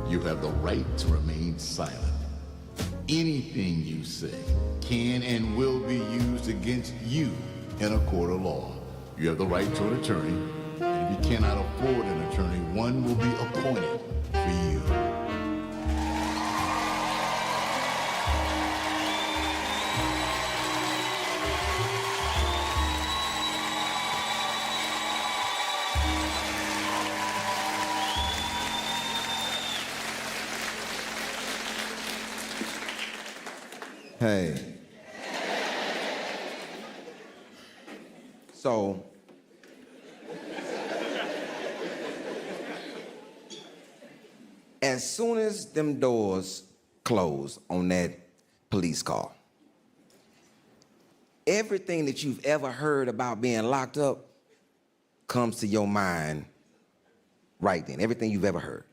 You have the right to remain silent. Anything you say can and will be used against you in a court of law. You have the right to an attorney, and if you cannot afford an attorney, one will be appointed for you. Hey. So, as soon as them doors close on that police car, everything that you've ever heard about being locked up comes to your mind right then. Everything you've ever heard.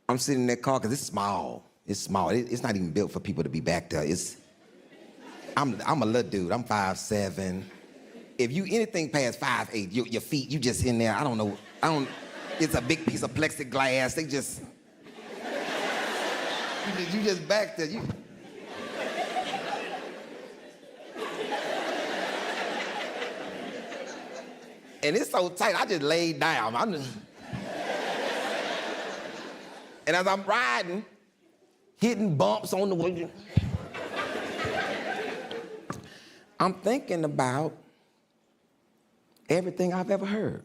I'm sitting in that car because it's small. It's small. It's not even built for people to be back there. I'm a little dude. I'm 5'7". If you anything past 5'8", your feet, you just in there. I don't know. It's a big piece of plexiglass. They just you just back there. And it's so tight. I just laid down. And as I'm riding, hitting bumps on the way, I'm thinking about everything I've ever heard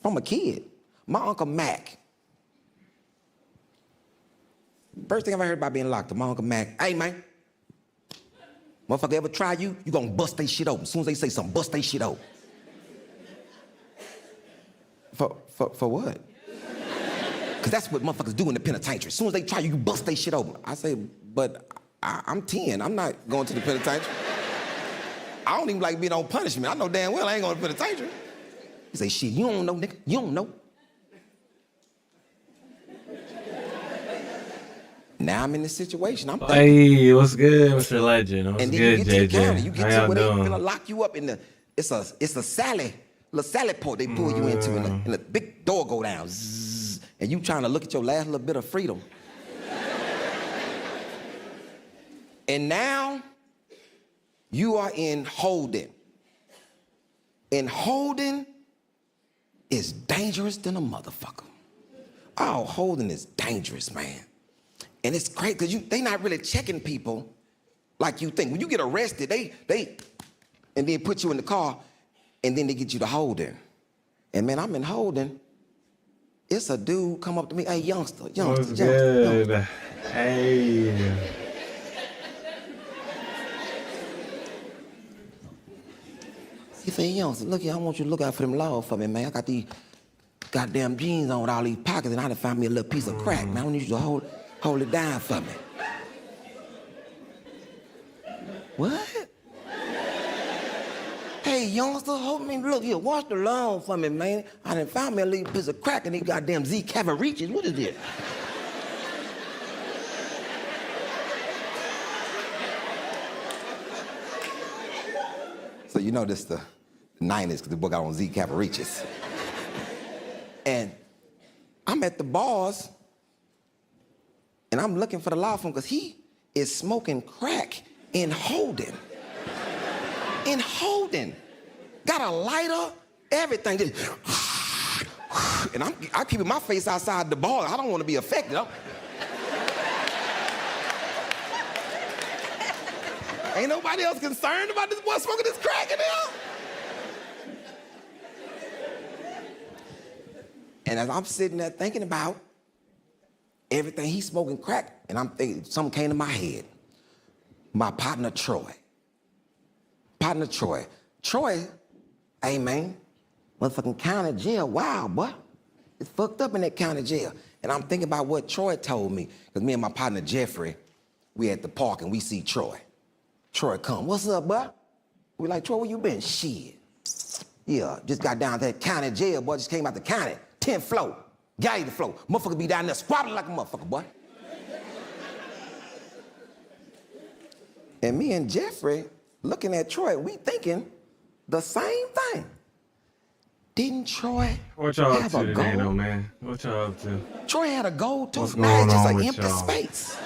from a kid. My Uncle Mac. First thing I ever heard about being locked up, my Uncle Mac. Hey, man, motherfucker ever try you gonna bust they shit open. As soon as they say something, bust they shit open. For what? Because that's what motherfuckers do in the penitentiary. As soon as they try you, you bust they shit open. I say, but I'm 10. I'm not going to the penitentiary. I don't even like being on punishment. I know damn well I ain't going to the penitentiary. He say, shit, you don't know, nigga. You don't know. Now I'm in this situation. I'm thinking. Hey, what's good, Mr. Legend? What's And then good, you get to the JJ? county. You get How to y'all where they doing? gonna lock you up in the. It's a Sally, little Sally port they pull you into, and the big door go down, zzz, and you trying to look at your last little bit of freedom. And now you are in holding. And holding is dangerous than a motherfucker. Oh, holding is dangerous, man. And it's crazy because they not really checking people like you think. When you get arrested, they and then put you in the car, and then they get you to holding. And man, I'm in holding. It's a dude come up to me, hey, youngster. What's good? Youngster. Hey. He said, youngster, look here, I want you to look out for them laws for me, man. I got these goddamn jeans on with all these pockets, and I done found me a little piece of crack, man. I need you to hold it down for me. What? Hey, youngster, hold me, look here, watch the lawn for me, man. I done found me a little piece of crack in these goddamn Z Cavariches. What is this? So you know this the 90s, because the book got on Z Cavariches. And I'm at the bars, and I'm looking for the law firm because he is smoking crack in holding. In holding. Got a lighter, everything. Just and I'm keeping my face outside the bar. I don't want to be affected. Ain't nobody else concerned about this boy smoking this crack in there. And as I'm sitting there thinking about everything, he's smoking crack, and I'm thinking, something came to my head. My partner, Troy. Troy, hey, man, motherfucking county jail. Wow, boy. It's fucked up in that county jail. And I'm thinking about what Troy told me, because me and my partner, Jeffrey, we at the park, and we see Troy. Troy come, what's up, boy? We like, Troy, where you been? Shit. Yeah, just got down to that county jail, boy. Just came out the county. 10th floor. Got the floor. Motherfucker be down there squabbling like a motherfucker, boy. And me and Jeffrey looking at Troy, we thinking the same thing. Didn't Troy What y'all up have to a today, though, goal? man? What y'all up to? Troy had a goal too. What's Now going it's just on an with empty y'all? space.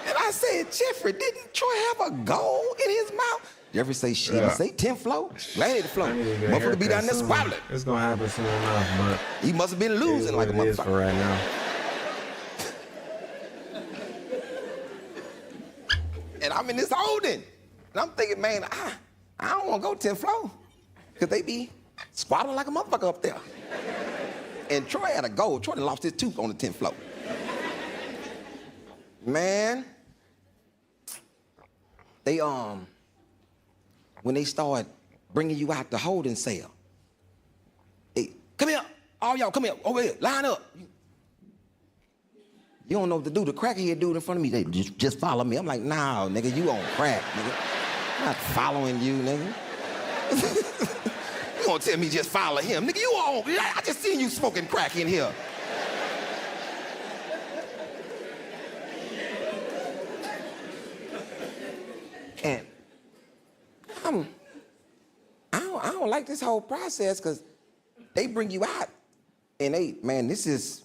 And I said, Jeffrey, didn't Troy have a goal in his mouth? Jeffrey say, shit, Yeah. he say 10th floor. Glad the floor. I need to get a Motherfucker be haircut down there soon. squabbling. It's gonna happen soon enough, but He must have been it is losing like a what it is for motherfucker. right now. And I'm in this holding. And I'm thinking, man, I don't want to go 10th floor. Because they be squabbling like a motherfucker up there. And Troy had a goal. Troy done lost his tooth on the 10th floor. Man, they, when they start bringing you out the holding cell, hey, come here, all y'all, come here, over here, line up. You don't know what to do. The crackhead dude in front of me, they just follow me. I'm like, nah, nigga, you on crack, nigga. I'm not following you, nigga. You gonna tell me just follow him? Nigga, you on, I just seen you smoking crack in here. And I don't like this whole process because they bring you out and man, this is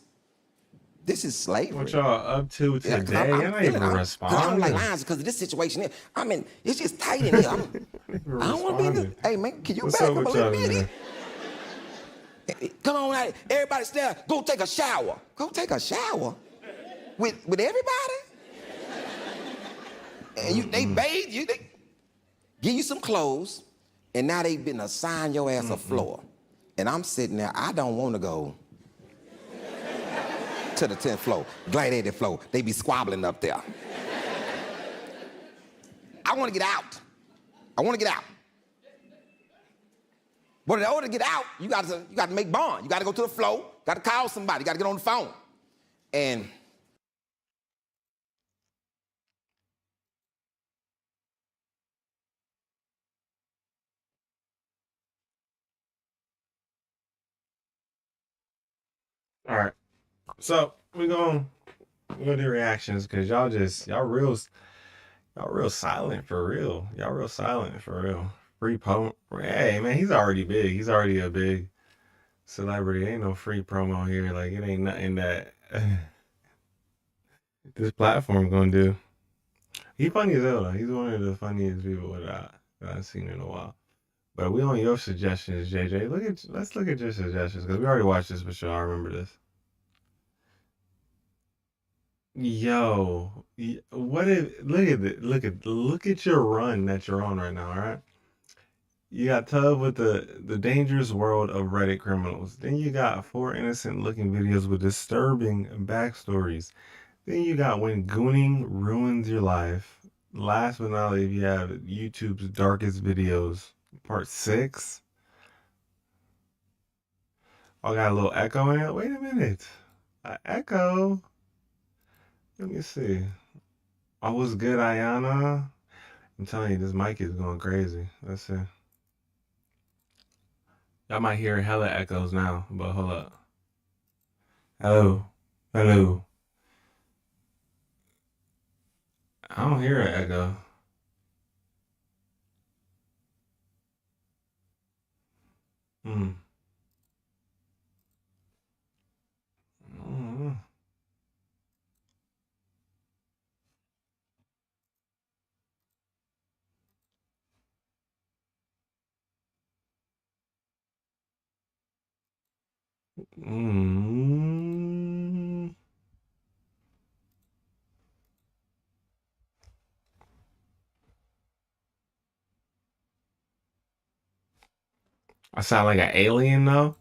slavery. What y'all up to Yeah, 'cause today? You're not even 'cause I don't responding. like lines because of this situation here. I mean, it's just tight in here. I don't want to be in this. Hey, man, can you What's back up up a with little y'all, bit? man? Come on out. Everybody stay there. Go take a shower. Go take a shower? With everybody? And they bathe you. They give you some clothes. And now they been assigned your ass a floor. And I'm sitting there. I don't want to go to the 10th floor, gladiator floor. They be squabbling up there. I want to get out. I want to get out. But in order to get out, you got to make bond. You got to go to the floor. Got to call somebody. Got to get on the phone. And All right. So we're gonna do reactions because y'all real silent for real. Y'all real silent for real. Free promo. Hey man, he's already big. He's already a big celebrity. Ain't no free promo here. Like it ain't nothing that this platform gonna do. He funny as hell though. He's one of the funniest people that I've seen in a while. But we on your suggestions, JJ. Let's look at your suggestions because we already watched this for sure. I remember this. Yo, what if look at your run that you're on right now, all right? You got Tub with the dangerous world of Reddit criminals. Then you got 4 innocent looking videos with disturbing backstories. Then you got when gooning ruins your life. Last but not least, you have YouTube's darkest videos, part 6. Oh, got a little echo in it. Wait a minute, echo. Let me see. Oh, what's good, Ayana? I'm telling you, this mic is going crazy. Let's see. Y'all might hear hella echoes now, but hold up. Hello. Hello. I don't hear an echo. Hmm. I don't know. Mm. I sound like an alien though?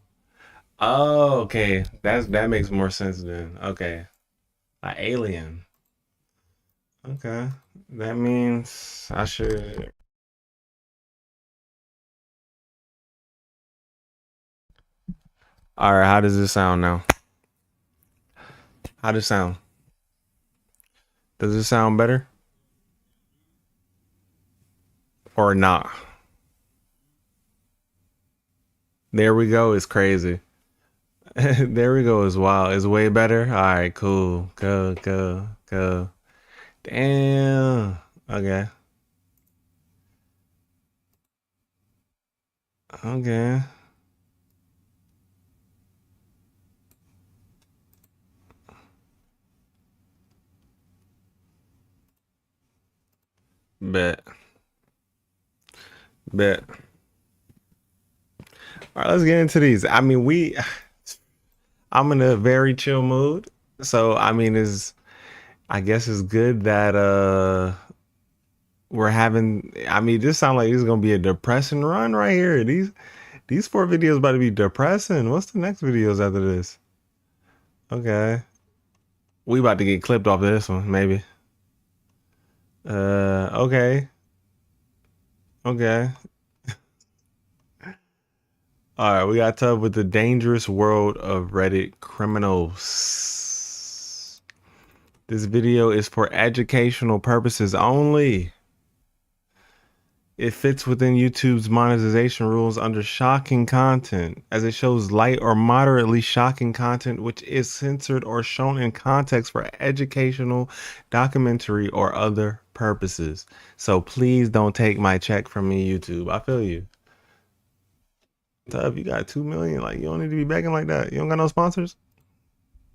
Oh, okay. That makes more sense then. Okay. An alien. Okay. That means I should. All right, how does this sound now? How does it sound? Does it sound better? Or not? There we go. It's crazy. There we go. It's wild. It's way better. All right, cool. Go. Damn. Okay. Okay. Bet. Bet. All right, let's get into these. I mean, I'm in a very chill mood. So, I mean, I guess it's good that we're having, I mean, this sounds like this is gonna be a depressing run right here. These 4 videos about to be depressing. What's the next videos after this? Okay. We about to get clipped off of this one, maybe. Okay. Okay. All right, we got Tub with the dangerous world of Reddit criminals. This video is for educational purposes only. It fits within YouTube's monetization rules under shocking content, as it shows light or moderately shocking content which is censored or shown in context for educational, documentary, or other purposes. So please don't take my check from me, YouTube. I feel you. Tub, you got 2 million. Like, you don't need to be begging like that. You don't got no sponsors?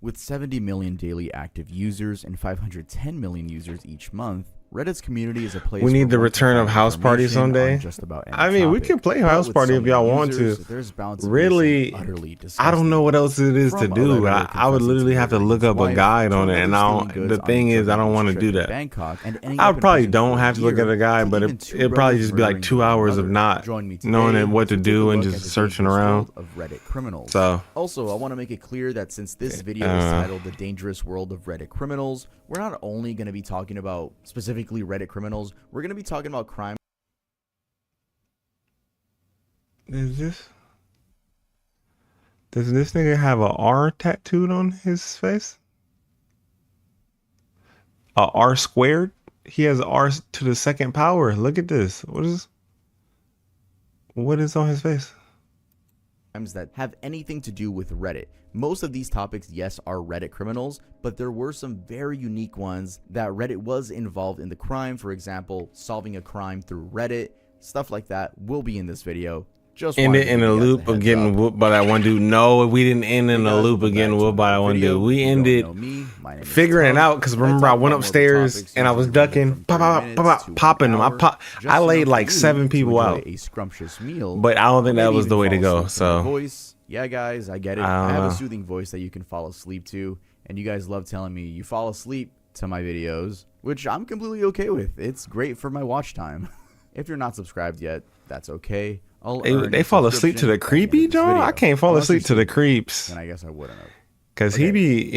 With 70 million daily active users and 510 million users each month, Reddit's community is a place We need the where one can return of find House Party information someday. on just about any I mean, we topic. can play But House with Party so if y'all many want to. users, there's bound to be Really, some utterly I don't disgusting know what else it is to From do. allegedly I would confessing literally to have to murdering look his up a wife, guide to on it, and allegedly I stealing don't. goods The on thing a is, I don't Turkish want to trip do in that. Bangkok, and ending I up in probably prison don't for a have to look year, at a guide, to but even it two probably brothers just be like murdering 2 one hours of another. not Join me knowing today what to as we take a do and look at just the searching dangerous around. world of Reddit criminals. So, Also, I want to make it clear that since this video is titled The Dangerous World of Reddit Criminals, we're not only going to be talking about specifically Reddit criminals, we're going to be talking about crime. does this nigga have a R tattooed on his face? A R squared? He has R to the second power. Look at this. What is on his face? That have anything to do with Reddit. Most of these topics, yes, are Reddit criminals, but there were some very unique ones that Reddit was involved in the crime. For example, solving a crime through Reddit, stuff like that will be in this video. Just End wanted it to in give a you guys loop of heads getting up. whooped by that one dude. No, we didn't end in Hey a guys, loop welcome again back to whooped by that another one video. dude. We If you don't ended know me, my name is figuring it Tub, out because and I remember I talk went about upstairs topics and I was usually ducking, from 30 minutes to popping them. an hour, just I laid enough like for you 7 to people enjoy out, a scrumptious meal, but I don't think that maybe was even the way to fall go. asleep to my So voice. Yeah, guys, I get it. I I don't have know. a soothing voice that you can fall asleep to, and you guys love telling me you fall asleep to my videos, which I'm completely okay with. It's great for my watch time. If you're not subscribed yet, that's okay. They fall asleep to the creepy, John. I can't fall asleep to the creeps and I guess I wouldn't have. because Okay, he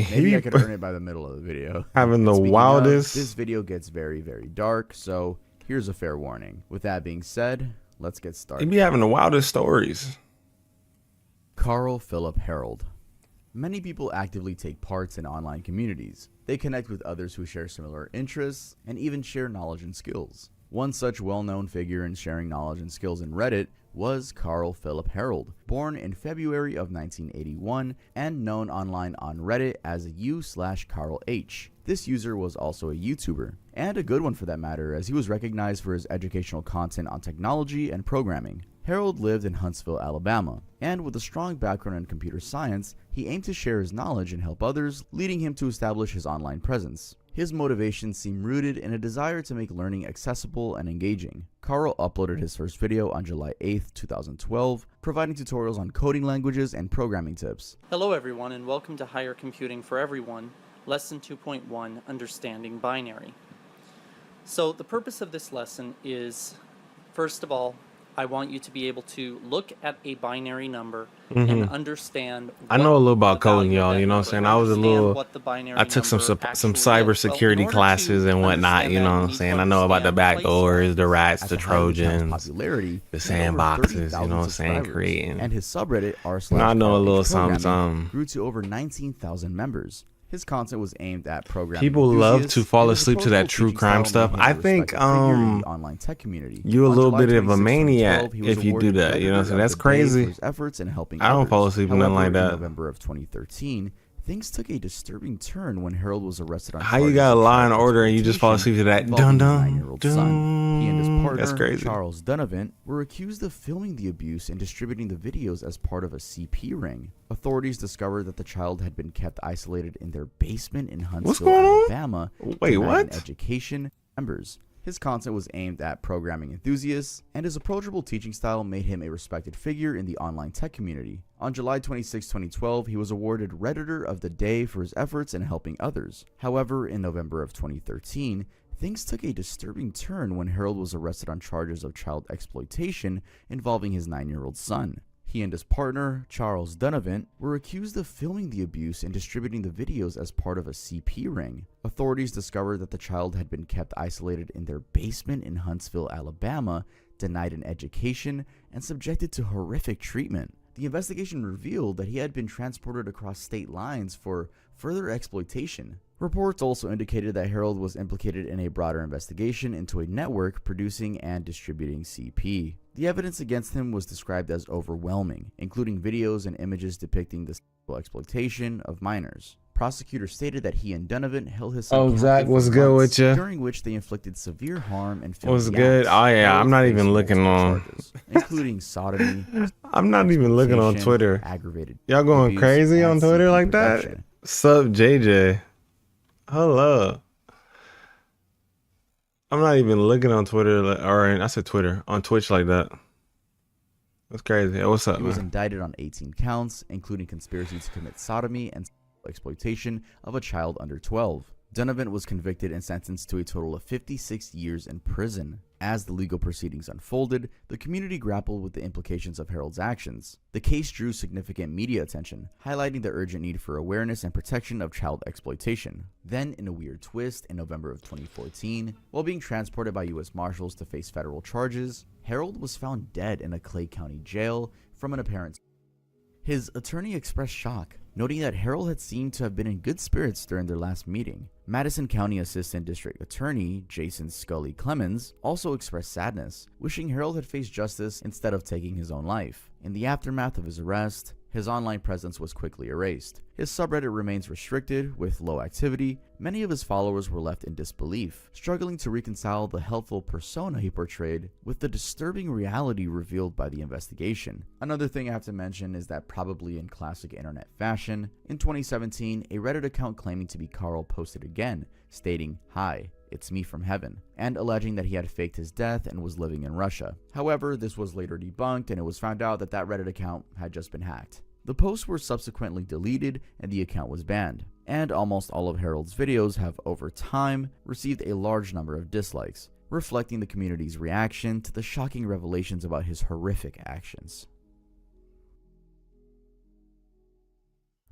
Maybe I be could earn it by the middle of the video. having the Speaking of, wildest. this video gets very, very dark, so here's a fair warning. With that being said, let's get He started. be having the wildest stories. Carl Philip Harold. Many people actively take parts in online communities. They connect with others who share similar interests and even share knowledge and skills. One such well-known figure in sharing knowledge and skills in Reddit was Carl Philip Harold, born in February of 1981 and known online on Reddit as u/Carl H. This user was also a YouTuber, and a good one for that matter, as he was recognized for his educational content on technology and programming. Harold lived in Huntsville, Alabama, and with a strong background in computer science, he aimed to share his knowledge and help others, leading him to establish his online presence. His motivations seem rooted in a desire to make learning accessible and engaging. Carl uploaded his first video on July 8th, 2012, providing tutorials on coding languages and programming tips. Hello everyone and welcome to Higher Computing for Everyone, Lesson 2.1, Understanding Binary. So the purpose of this lesson is, first of all, I want you to be able to look at a binary number and understand. I know a little about the value coding, of y'all. that You know what I'm saying? number, I was a understand little. what the binary I took some number actually is. Well, in cybersecurity order classes to and whatnot. understand You know that, what you I'm need to saying? I know about the understand backdoors, the rats, At the the height of the channel's Trojans, popularity, the he had over sandboxes. You 30,000 know what I'm saying? subscribers, Creating. and his subreddit I know a little r/Carl H something, programming something. grew to over 19,000 members. His content was aimed at programming People love enthusiasts to fall and his asleep to that approachable true teaching crime style stuff. made him I a think, respected figure in the online tech community. you a On little July bit of a 26, maniac 2012, he was if you do awarded that. You know what I'm saying? Editor of That's the Day crazy. for his efforts in helping I don't others. fall asleep to nothing However, like in that. November of 2013, Things took a disturbing turn when Harold was arrested on How you charges got a of Law child and Order and you just fall asleep to that? involving Dun his dun 9-year-old son. He and his dun. partner, That's crazy. Charles Donovan, were accused of filming the abuse and distributing the videos as part of a CP ring. Authorities discovered that the child had been kept isolated in their basement in Huntsville, going on? Alabama. Wait, denying what? Education members. His content was aimed at programming enthusiasts, and his approachable teaching style made him a respected figure in the online tech community. On July 26, 2012, he was awarded Redditor of the Day for his efforts in helping others. However, in November of 2013, things took a disturbing turn when Harold was arrested on charges of child exploitation involving his 9-year-old son. He and his partner, Charles Donovan, were accused of filming the abuse and distributing the videos as part of a CP ring. Authorities discovered that the child had been kept isolated in their basement in Huntsville, Alabama, denied an education, and subjected to horrific treatment. The investigation revealed that he had been transported across state lines for further exploitation. Reports also indicated that Harold was implicated in a broader investigation into a network producing and distributing CP. The evidence against him was described as overwhelming, including videos and images depicting the sexual exploitation of minors. Prosecutors stated that he and Donovan held his son Oh, captive Zach, for what's good months, with ya? during which they inflicted severe harm and filmed What's the good? acts. Oh, yeah, Harold I'm not faced even looking multiple on. charges, including sodomy, I'm not even looking on exploitation, Twitter. aggravated Y'all going abuse, crazy on and Twitter CP like that? production. Sup, JJ? Hold up. I'm not even looking on Twitter, or I said Twitter, on Twitch like that. That's crazy. Hey, what's up, He was man? indicted on 18 counts, including conspiracy to commit sodomy and sexual exploitation of a child under 12. Donovan was convicted and sentenced to a total of 56 years in prison. As the legal proceedings unfolded, the community grappled with the implications of Harold's actions. The case drew significant media attention, highlighting the urgent need for awareness and protection of child exploitation. Then, in a weird twist, in November of 2014, while being transported by U.S. Marshals to face federal charges, Harold was found dead in a Clay County jail from an apparent. His attorney expressed shock, noting that Harold had seemed to have been in good spirits during their last meeting. Madison County Assistant District Attorney Jason Scully Clemens also expressed sadness, wishing Harold had faced justice instead of taking his own life. In the aftermath of his arrest, his online presence was quickly erased. His subreddit remains restricted, with low activity. Many of his followers were left in disbelief, struggling to reconcile the helpful persona he portrayed with the disturbing reality revealed by the investigation. Another thing I have to mention is that, probably in classic internet fashion, in 2017, a Reddit account claiming to be Carl posted again, stating, "Hi, it's me from heaven," and alleging that he had faked his death and was living in Russia. However, this was later debunked, and it was found out that that Reddit account had just been hacked. The posts were subsequently deleted and the account was banned, and almost all of Harold's videos have over time received a large number of dislikes, reflecting the community's reaction to the shocking revelations about his horrific actions.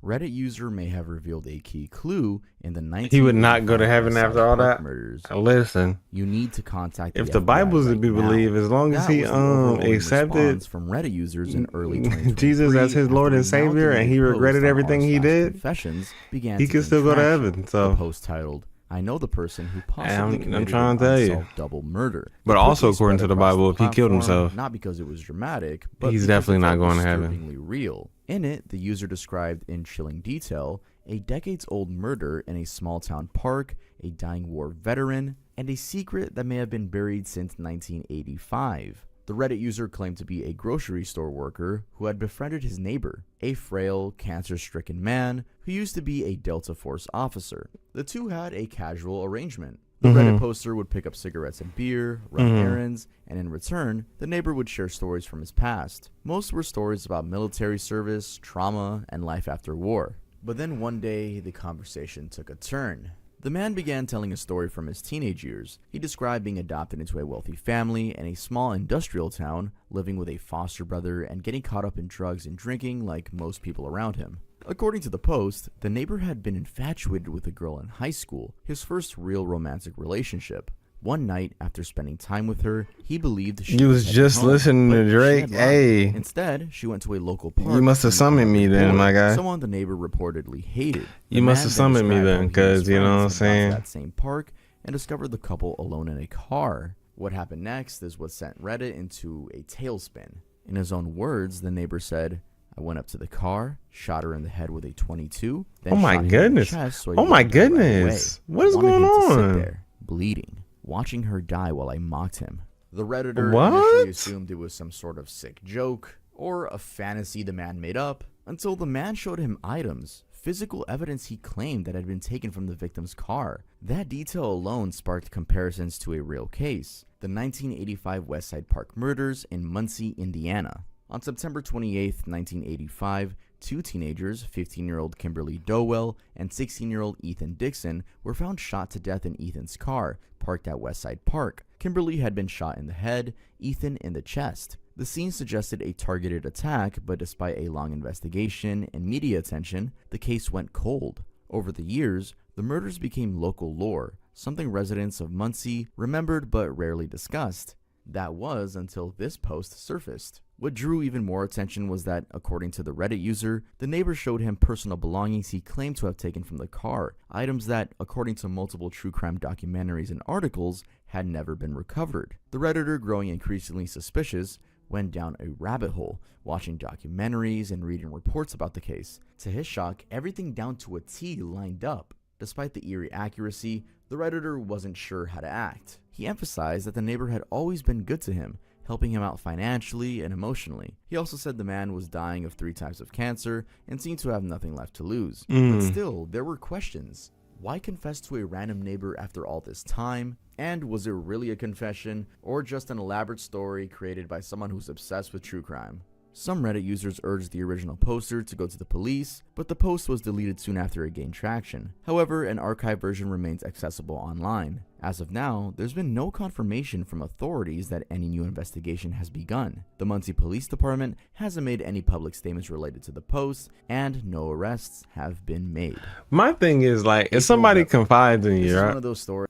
Reddit user may have revealed a key clue in the 1985 He would not go to heaven South after all Park that? murders. Listen, You need to contact if the the FBI Bible's to right be now. believed, as long as That he was the overwhelming accepted response from Reddit users in early 2023 Jesus as his Lord and after a Savior, and he mountain-made regretted post on everything he did, Confessions began he to could gain still go to traction. heaven. The So, post titled, "I know the person who possibly I'm committed trying an to tell you. unsolved double murder." But It also, quickly according spread to the across Bible, if he killed platform, himself, not because it was dramatic, but he's because definitely it not felt going to heaven. disturbingly real. In it, the user described in chilling detail a decades-old murder in a small-town park, a dying war veteran, and a secret that may have been buried since 1985. The Reddit user claimed to be a grocery store worker who had befriended his neighbor, a frail, cancer-stricken man who used to be a Delta Force officer. The two had a casual arrangement. The Reddit poster would pick up cigarettes and beer, run errands, and in return, the neighbor would share stories from his past. Most were stories about military service, trauma, and life after war. But then one day, the conversation took a turn. The man began telling a story from his teenage years. He described being adopted into a wealthy family in a small industrial town, living with a foster brother, and getting caught up in drugs and drinking like most people around him. According to the post, the neighbor had been infatuated with a girl in high school, his first real romantic relationship. One night, after spending time with her, he believed she You was heading just home, listening but to she Drake. had lied. Hey. Instead, she went to a local park. You must have to meet summoned me another then, boy, my guy. Someone the neighbor reportedly hated. The You must man have then summoned me described then, how he and 'cause his you know what I'm friends had gone to saying? that same park and discovered the couple alone in a car. What happened next is what sent Reddit into a tailspin. In his own words, the neighbor said, "I I went up to the car, shot her in the head with a 22, then Oh my shot him in the goodness. chest, so I Oh my yanked her right away. goodness. What is I wanted going him to sit on? there, bleeding, watching her die while I mocked him. The Redditor What? initially assumed it was some sort of sick joke or a fantasy the man made up, until the man showed him items, physical evidence he claimed that had been taken from the victim's car. That detail alone sparked comparisons to a real case, the 1985 Westside Park murders in Muncie, Indiana. On September 28, 1985, two teenagers, 15-year-old Kimberly Dowell and 16-year-old Ethan Dixon, were found shot to death in Ethan's car, parked at Westside Park. Kimberly had been shot in the head, Ethan in the chest. The scene suggested a targeted attack, but despite a long investigation and media attention, the case went cold. Over the years, the murders became local lore, something residents of Muncie remembered but rarely discussed. That was until this post surfaced. What drew even more attention was that, according to the Reddit user, the neighbor showed him personal belongings he claimed to have taken from the car, items that, according to multiple true crime documentaries and articles, had never been recovered. The Redditor, growing increasingly suspicious, went down a rabbit hole, watching documentaries and reading reports about the case. To his shock, everything down to a T lined up. Despite the eerie accuracy, the Redditor wasn't sure how to act. He emphasized that the neighbor had always been good to him, helping him out financially and emotionally. He also said the man was dying of 3 types of cancer and seemed to have nothing left to lose. But still, there were questions. Why confess to a random neighbor after all this time? And was it really a confession, or just an elaborate story created by someone who's obsessed with true crime? Some Reddit users urged the original poster to go to the police, but the post was deleted soon after it gained traction. However, an archived version remains accessible online. As of now, there's been no confirmation from authorities that any new investigation has begun. The Muncie Police Department hasn't made any public statements related to the post, and no arrests have been made. My thing is, like, if somebody confides in This you, is right? one of those stories.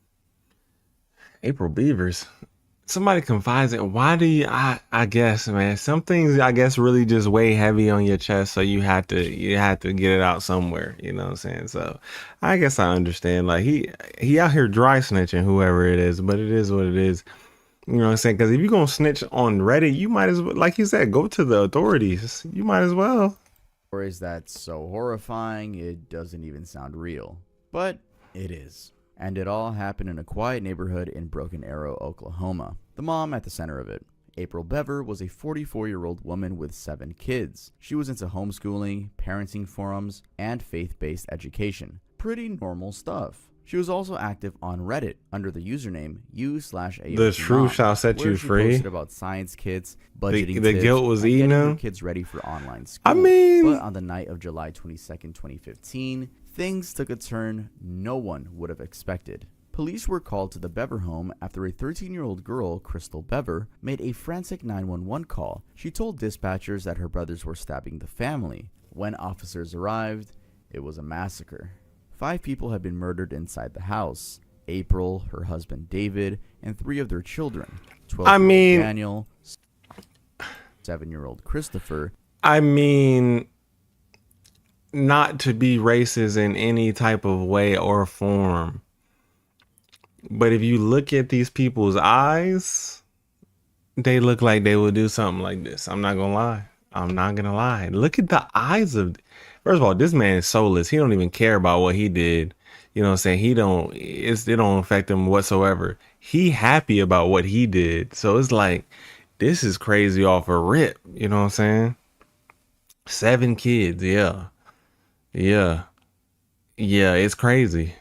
April Beavers. Somebody confides in, why do you, I guess, man, some things I guess really just weigh heavy on your chest, so you have to get it out somewhere, you know what I'm saying? So I guess I understand, like, he out here dry snitching whoever it is, but it is what it is, you know what I'm saying? Because if you're gonna snitch on Reddit, you might as well, like you said, go to the authorities. You might as well. Stories that's so horrifying it doesn't even sound real, but it is. And it all happened in a quiet neighborhood in Broken Arrow, Oklahoma. The mom at the center of it. April Bever was a 44-year-old woman with 7 kids. She was into homeschooling, parenting forums, and faith-based education. Pretty normal stuff. She was also active on Reddit under the username u/AOC The truth Mom, shall set where you she free. posted about science kits, budgeting The tips, guilt was and eating getting her them? kids ready for online school. I mean- But on the night of July 22nd, 2015, things took a turn no one would have expected. Police were called to the Bever home after a 13-year-old girl, Crystal Bever, made a frantic 911 call. She told dispatchers that her brothers were stabbing the family. When officers arrived, it was a massacre. 5 people had been murdered inside the house. April, her husband David, and 3 of their children. 12-year-old Daniel, 7-year-old Christopher. I mean, not to be racist in any type of way or form, but if you look at these people's eyes, they look like they would do something like this. I'm not gonna lie. Look at the eyes of, first of all, this man is soulless. He don't even care about what he did. You know what I'm saying? It don't affect him whatsoever. He happy about what he did. So it's like, this is crazy off a rip. You know what I'm saying? 7 kids. Yeah, it's crazy.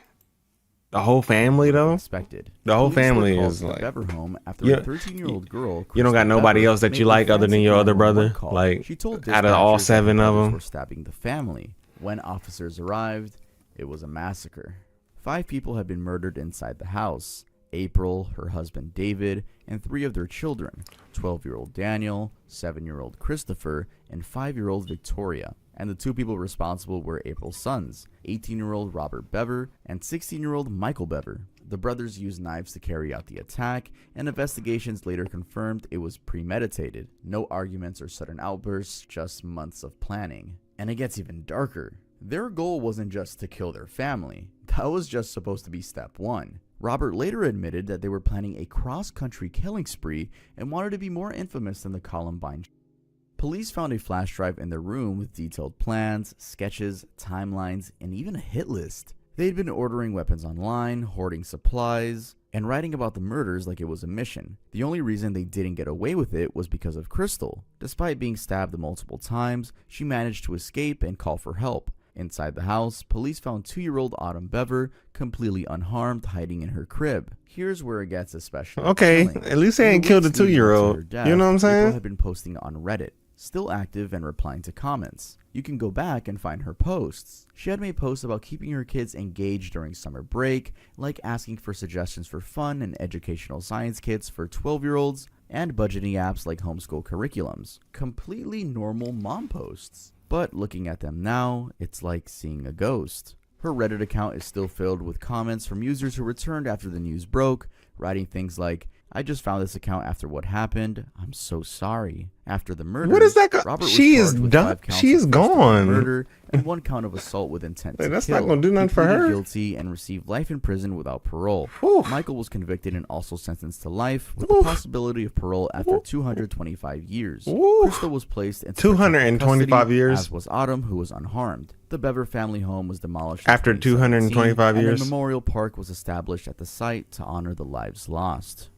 The whole family, though. Expected. The whole Police were family called is to the like, Bever home after you- a 13-year-old girl. you don't got Crystal nobody Bever, else that you made a like other than frantic your other 911 brother? call. Like, She told out of all dispatchers that 7 her of brothers them? were stabbing the family. When officers arrived, it was a massacre. 5 people had been murdered inside the house. April, her husband David, and 3 of their children, 12-year-old Daniel, 7-year-old Christopher, and 5-year-old Victoria. And the 2 people responsible were April's sons, 18-year-old Robert Bever and 16-year-old Michael Bever. The brothers used knives to carry out the attack, and investigations later confirmed it was premeditated. No arguments or sudden outbursts, just months of planning. And it gets even darker. Their goal wasn't just to kill their family. That was just supposed to be step 1. Robert later admitted that they were planning a cross-country killing spree and wanted to be more infamous than the Columbine. Police found a flash drive in their room with detailed plans, sketches, timelines, and even a hit list. They'd been ordering weapons online, hoarding supplies, and writing about the murders like it was a mission. The only reason they didn't get away with it was because of Crystal. Despite being stabbed multiple times, she managed to escape and call for help. Inside the house, police found 2-year-old Autumn Bever completely unharmed, hiding in her crib. Here's where it gets especially Okay, chilling. at least they ain't killed a 2-year-old. You know what I'm April saying? had been posting on Reddit, still active and replying to comments. You can go back and find her posts. She had made posts about keeping her kids engaged during summer break, like asking for suggestions for fun and educational science kits for 12-year-olds, and budgeting apps like homeschool curriculums. Completely normal mom posts. But looking at them now, it's like seeing a ghost. Her Reddit account is still filled with comments from users who returned after the news broke, writing things like, "I just found this account after what happened. I'm so sorry." After the murder, What is that Robert was she is charged with done. 5 counts She is of first-degree gone. murder and 1 count of assault with intent to That's kill. not gonna do nothing He for pleaded her. guilty and received life in prison without parole. Whew. Michael was convicted and also sentenced to life with Oof. the possibility of parole after 225 years. Oof. Crystal was placed into 225 protective custody, years? as was Autumn, who was unharmed. The Bever family home was demolished After in 2017, 225 years? and a memorial park was established at the site to honor the lives lost.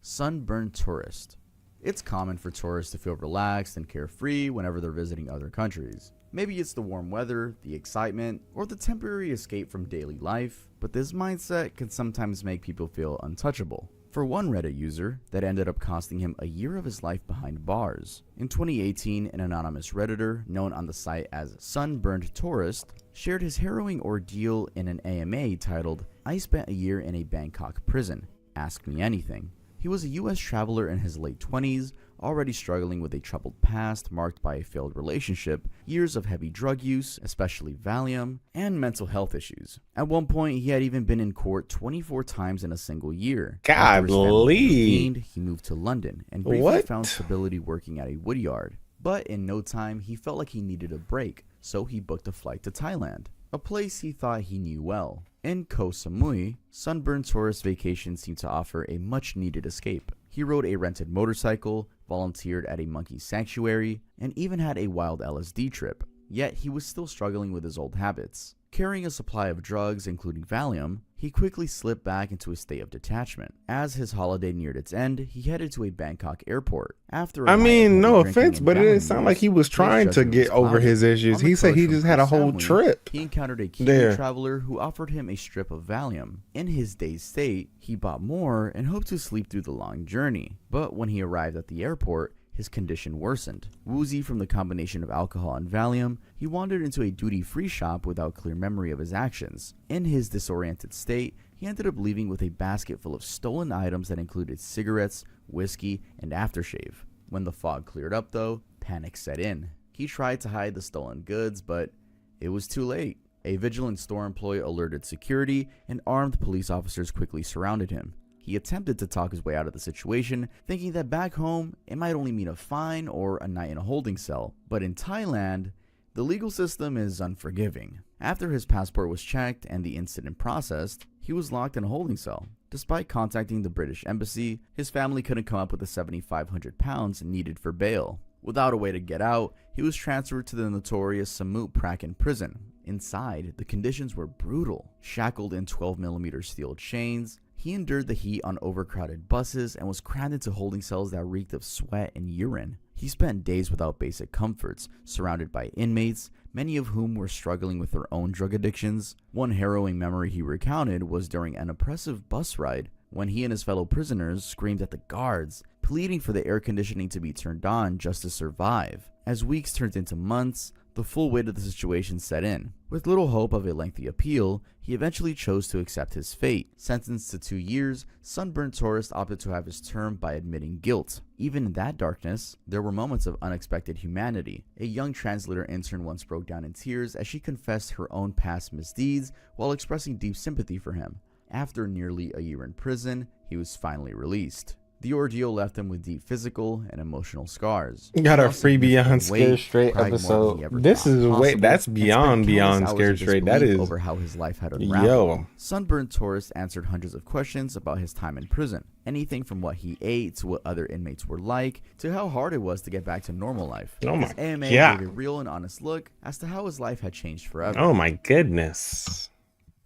Sunburned tourist. It's common for tourists to feel relaxed and carefree whenever they're visiting other countries. Maybe it's the warm weather, the excitement, or the temporary escape from daily life, but this mindset can sometimes make people feel untouchable. For one Reddit user, that ended up costing him a year of his life behind bars. In 2018, an anonymous Redditor, known on the site as Sunburned Tourist, shared his harrowing ordeal in an AMA titled, "I spent a year in a Bangkok prison. Ask me anything." He was a US traveler in his late 20s, already struggling with a troubled past marked by a failed relationship, years of heavy drug use, especially Valium, and mental health issues. At one point, he had even been in court 24 times in a single year. After his family Golly. intervened, he moved to London and briefly What? found stability working at a woodyard. But in no time, he felt like he needed a break, so he booked a flight to Thailand, a place he thought he knew well. In Koh Samui, Sunburned Tourist Vacation seemed to offer a much-needed escape. He rode a rented motorcycle, volunteered at a monkey sanctuary, and even had a wild LSD trip. Yet he was still struggling with his old habits. Carrying a supply of drugs, including Valium, he quickly slipped back into a state of detachment. As his holiday neared its end, he headed to a Bangkok airport. After a I night of mean, heavy no drinking offense, and but it Valium didn't sound like use, he was his trying to judgment get was over clouded. his issues. On the He said coast he from just had a Koh whole Samui, trip. He encountered a Kiwi there. traveler who offered him a strip of Valium. In his dazed state, he bought more and hoped to sleep through the long journey. But when he arrived at the airport, his condition worsened. Woozy from the combination of alcohol and Valium, he wandered into a duty-free shop without clear memory of his actions. In his disoriented state, he ended up leaving with a basket full of stolen items that included cigarettes, whiskey, and aftershave. When the fog cleared up, though, panic set in. He tried to hide the stolen goods, but it was too late. A vigilant store employee alerted security, and armed police officers quickly surrounded him. He attempted to talk his way out of the situation, thinking that back home, it might only mean a fine or a night in a holding cell. But in Thailand, the legal system is unforgiving. After his passport was checked and the incident processed, he was locked in a holding cell. Despite contacting the British embassy, his family couldn't come up with the £7,500 needed for bail. Without a way to get out, he was transferred to the notorious Samut Prakan prison. Inside, the conditions were brutal. Shackled in 12mm steel chains, he endured the heat on overcrowded buses and was crammed into holding cells that reeked of sweat and urine. He spent days without basic comforts, surrounded by inmates, many of whom were struggling with their own drug addictions. One harrowing memory he recounted was during an oppressive bus ride, when he and his fellow prisoners screamed at the guards, pleading for the air conditioning to be turned on just to survive. As weeks turned into months, the full weight of the situation set in. With little hope of a lengthy appeal, he eventually chose to accept his fate. Sentenced to 2 years, Sunburned Tourist opted to have his term by admitting guilt. Even in that darkness, there were moments of unexpected humanity. A young translator intern once broke down in tears as she confessed her own past misdeeds while expressing deep sympathy for him. After nearly a year in prison, he was finally released. The ordeal left him with deep physical and emotional scars. You got He a lost free Beyond significant weight, Scared Straight cried more than episode. he ever This thought is way possible, that's and beyond spent Beyond countless hours Scared in Straight. That disbelief is over how his life had unraveled. yo. Sunburned Tourist answered hundreds of questions about his time in prison. Anything from what he ate to what other inmates were like to how hard it was to get back to normal life. Oh my His AMA God. gave a real and honest look as to how his life had changed forever. Oh my goodness.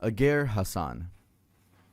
Aguirre Hassan.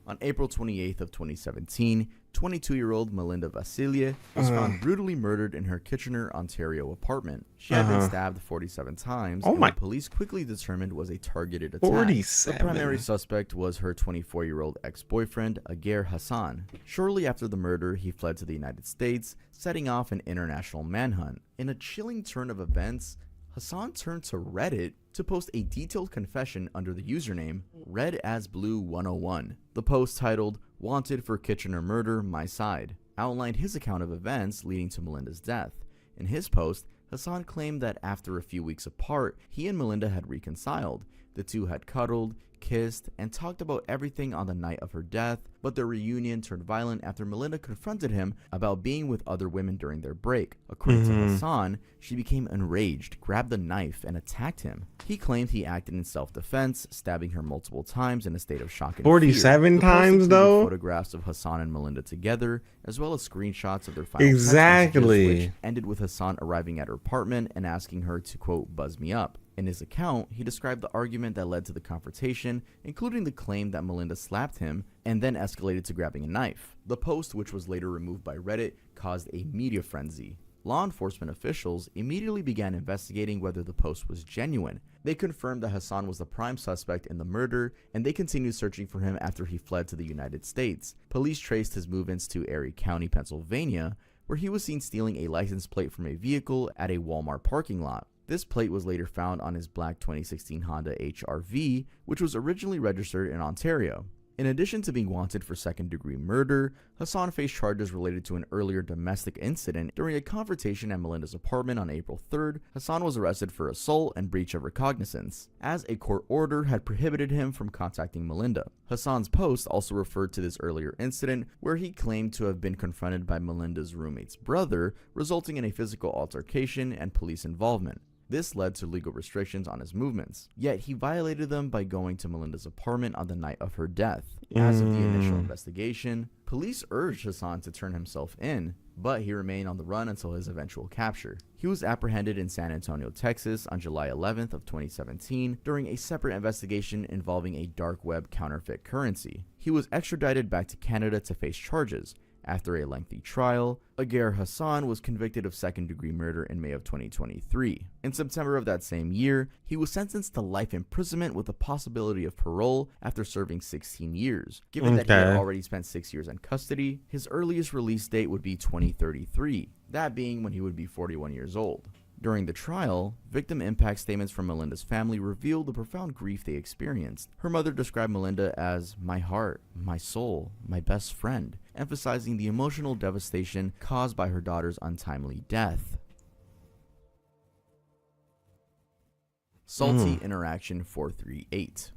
On April 28th of 2017, 22-year-old Melinda Vasilia was found brutally murdered in her Kitchener, Ontario apartment. She had been stabbed 47 times, Oh and my- what police quickly determined was a targeted attack. 47. The primary suspect was her 24-year-old ex-boyfriend, Aguirre Hassan. Shortly after the murder, he fled to the United States, setting off an international manhunt. In a chilling turn of events, Hassan turned to Reddit to post a detailed confession under the username RedAsBlue101. The post, titled "Wanted for Kitchener Murder, My Side," outlined his account of events leading to Melinda's death. In his post, Hassan claimed that after a few weeks apart, he and Melinda had reconciled. The two had cuddled, kissed, and talked about everything on the night of her death, but their reunion turned violent after Melinda confronted him about being with other women during their break. According to Hassan, she became enraged, grabbed a knife, and attacked him. He claimed he acted in self-defense, stabbing her multiple times in a state of shock and 47 fear. The post times, included though? photographs of Hassan and Melinda together, as well as screenshots of their final Exactly. text messages, which ended with Hassan arriving at her apartment and asking her to, quote, "buzz me up." In his account, he described the argument that led to the confrontation, including the claim that Melinda slapped him and then escalated to grabbing a knife. The post, which was later removed by Reddit, caused a media frenzy. Law enforcement officials immediately began investigating whether the post was genuine. They confirmed that Hassan was the prime suspect in the murder, and they continued searching for him after he fled to the United States. Police traced his movements to Erie County, Pennsylvania, where he was seen stealing a license plate from a vehicle at a Walmart parking lot. This plate was later found on his black 2016 Honda HR-V, which was originally registered in Ontario. In addition to being wanted for second-degree murder, Hassan faced charges related to an earlier domestic incident. During a confrontation at Melinda's apartment on April 3rd, Hassan was arrested for assault and breach of recognizance, as a court order had prohibited him from contacting Melinda. Hassan's post also referred to this earlier incident, where he claimed to have been confronted by Melinda's roommate's brother, resulting in a physical altercation and police involvement. This led to legal restrictions on his movements, yet he violated them by going to Melinda's apartment on the night of her death. As of the initial investigation, police urged Hassan to turn himself in, but he remained on the run until his eventual capture. He was apprehended in San Antonio, Texas on July 11th of 2017 during a separate investigation involving a dark web counterfeit currency. He was extradited back to Canada to face charges. After a lengthy trial, Aguirre Hassan was convicted of second-degree murder in May of 2023. In September of that same year, he was sentenced to life imprisonment with the possibility of parole after serving 16 years. Given that he had already spent 6 years in custody, his earliest release date would be 2033, that being when he would be 41 years old. During the trial, victim impact statements from Melinda's family revealed the profound grief they experienced. Her mother described Melinda as "my heart, my soul, my best friend," emphasizing the emotional devastation caused by her daughter's untimely death. Salty Interaction 438.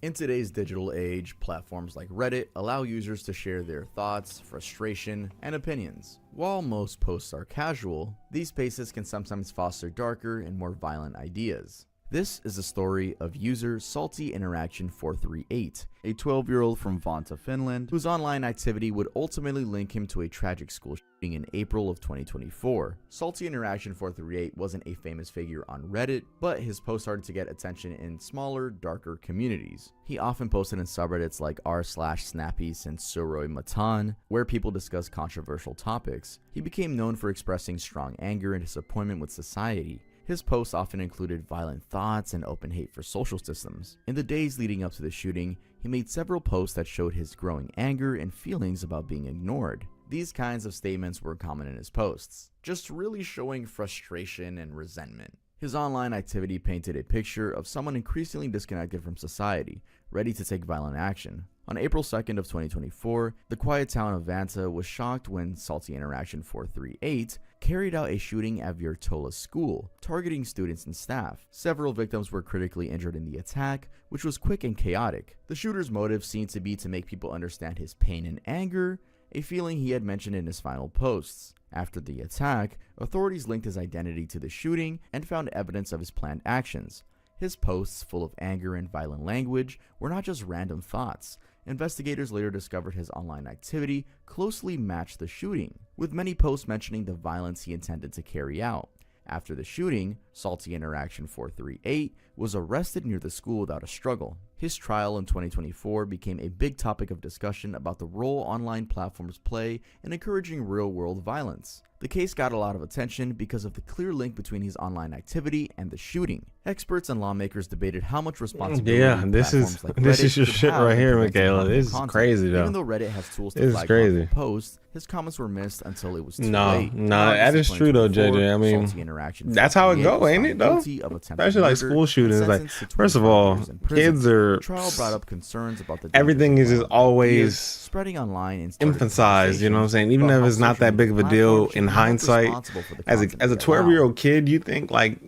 In today's digital age, platforms like Reddit allow users to share their thoughts, frustration, and opinions. While most posts are casual, these spaces can sometimes foster darker and more violent ideas. This is the story of user Salty Interaction 438, a 12-year-old from Vantaa, Finland, whose online activity would ultimately link him to a tragic school shooting in April of 2024. Salty Interaction 438 wasn't a famous figure on Reddit, but his posts started to get attention in smaller, darker communities. He often posted in subreddits like r/snappy and Suroi Matan, where people discuss controversial topics. He became known for expressing strong anger and disappointment with society. His posts often included violent thoughts and open hate for social systems. In the days leading up to the shooting, he made several posts that showed his growing anger and feelings about being ignored. These kinds of statements were common in his posts, just really showing frustration and resentment. His online activity painted a picture of someone increasingly disconnected from society, ready to take violent action. On April 2nd of 2024, the quiet town of Vantaa was shocked when Salty Interaction 438 carried out a shooting at Virtola School, targeting students and staff. Several victims were critically injured in the attack, which was quick and chaotic. The shooter's motive seemed to be to make people understand his pain and anger, a feeling he had mentioned in his final posts. After the attack, authorities linked his identity to the shooting and found evidence of his planned actions. His posts, full of anger and violent language, were not just random thoughts. Investigators later discovered his online activity closely matched the shooting, with many posts mentioning the violence he intended to carry out. After the shooting, Salty Interaction 438 was arrested near the school without a struggle. His trial in 2024 became a big topic of discussion about the role online platforms play in encouraging real-world violence. The case got a lot of attention because of the clear link between his online activity and the shooting. Experts and lawmakers debated how much responsibility this is platforms like this Reddit is your should shit have right in here, preventing Michaela. harmful This is content. crazy though. Even though Reddit has tools to This is flag crazy. harmful posts, his comments were missed until it was too No, late. no, In that August is true though, 2024, JJ. I mean, Salty Interaction that's how it 438 go, was ain't found it though? guilty of attempted Especially like murder school and shootings. Like, sentenced to first of 25 all, years in prison. kids are The trial brought up concerns about the everything is just dangerous always ideas spreading online and started emphasized, you know what I'm saying? Even about if how it's not social that big of a media deal platforms should in be held hindsight, responsible for the as content a they 12-year-old kid, you think like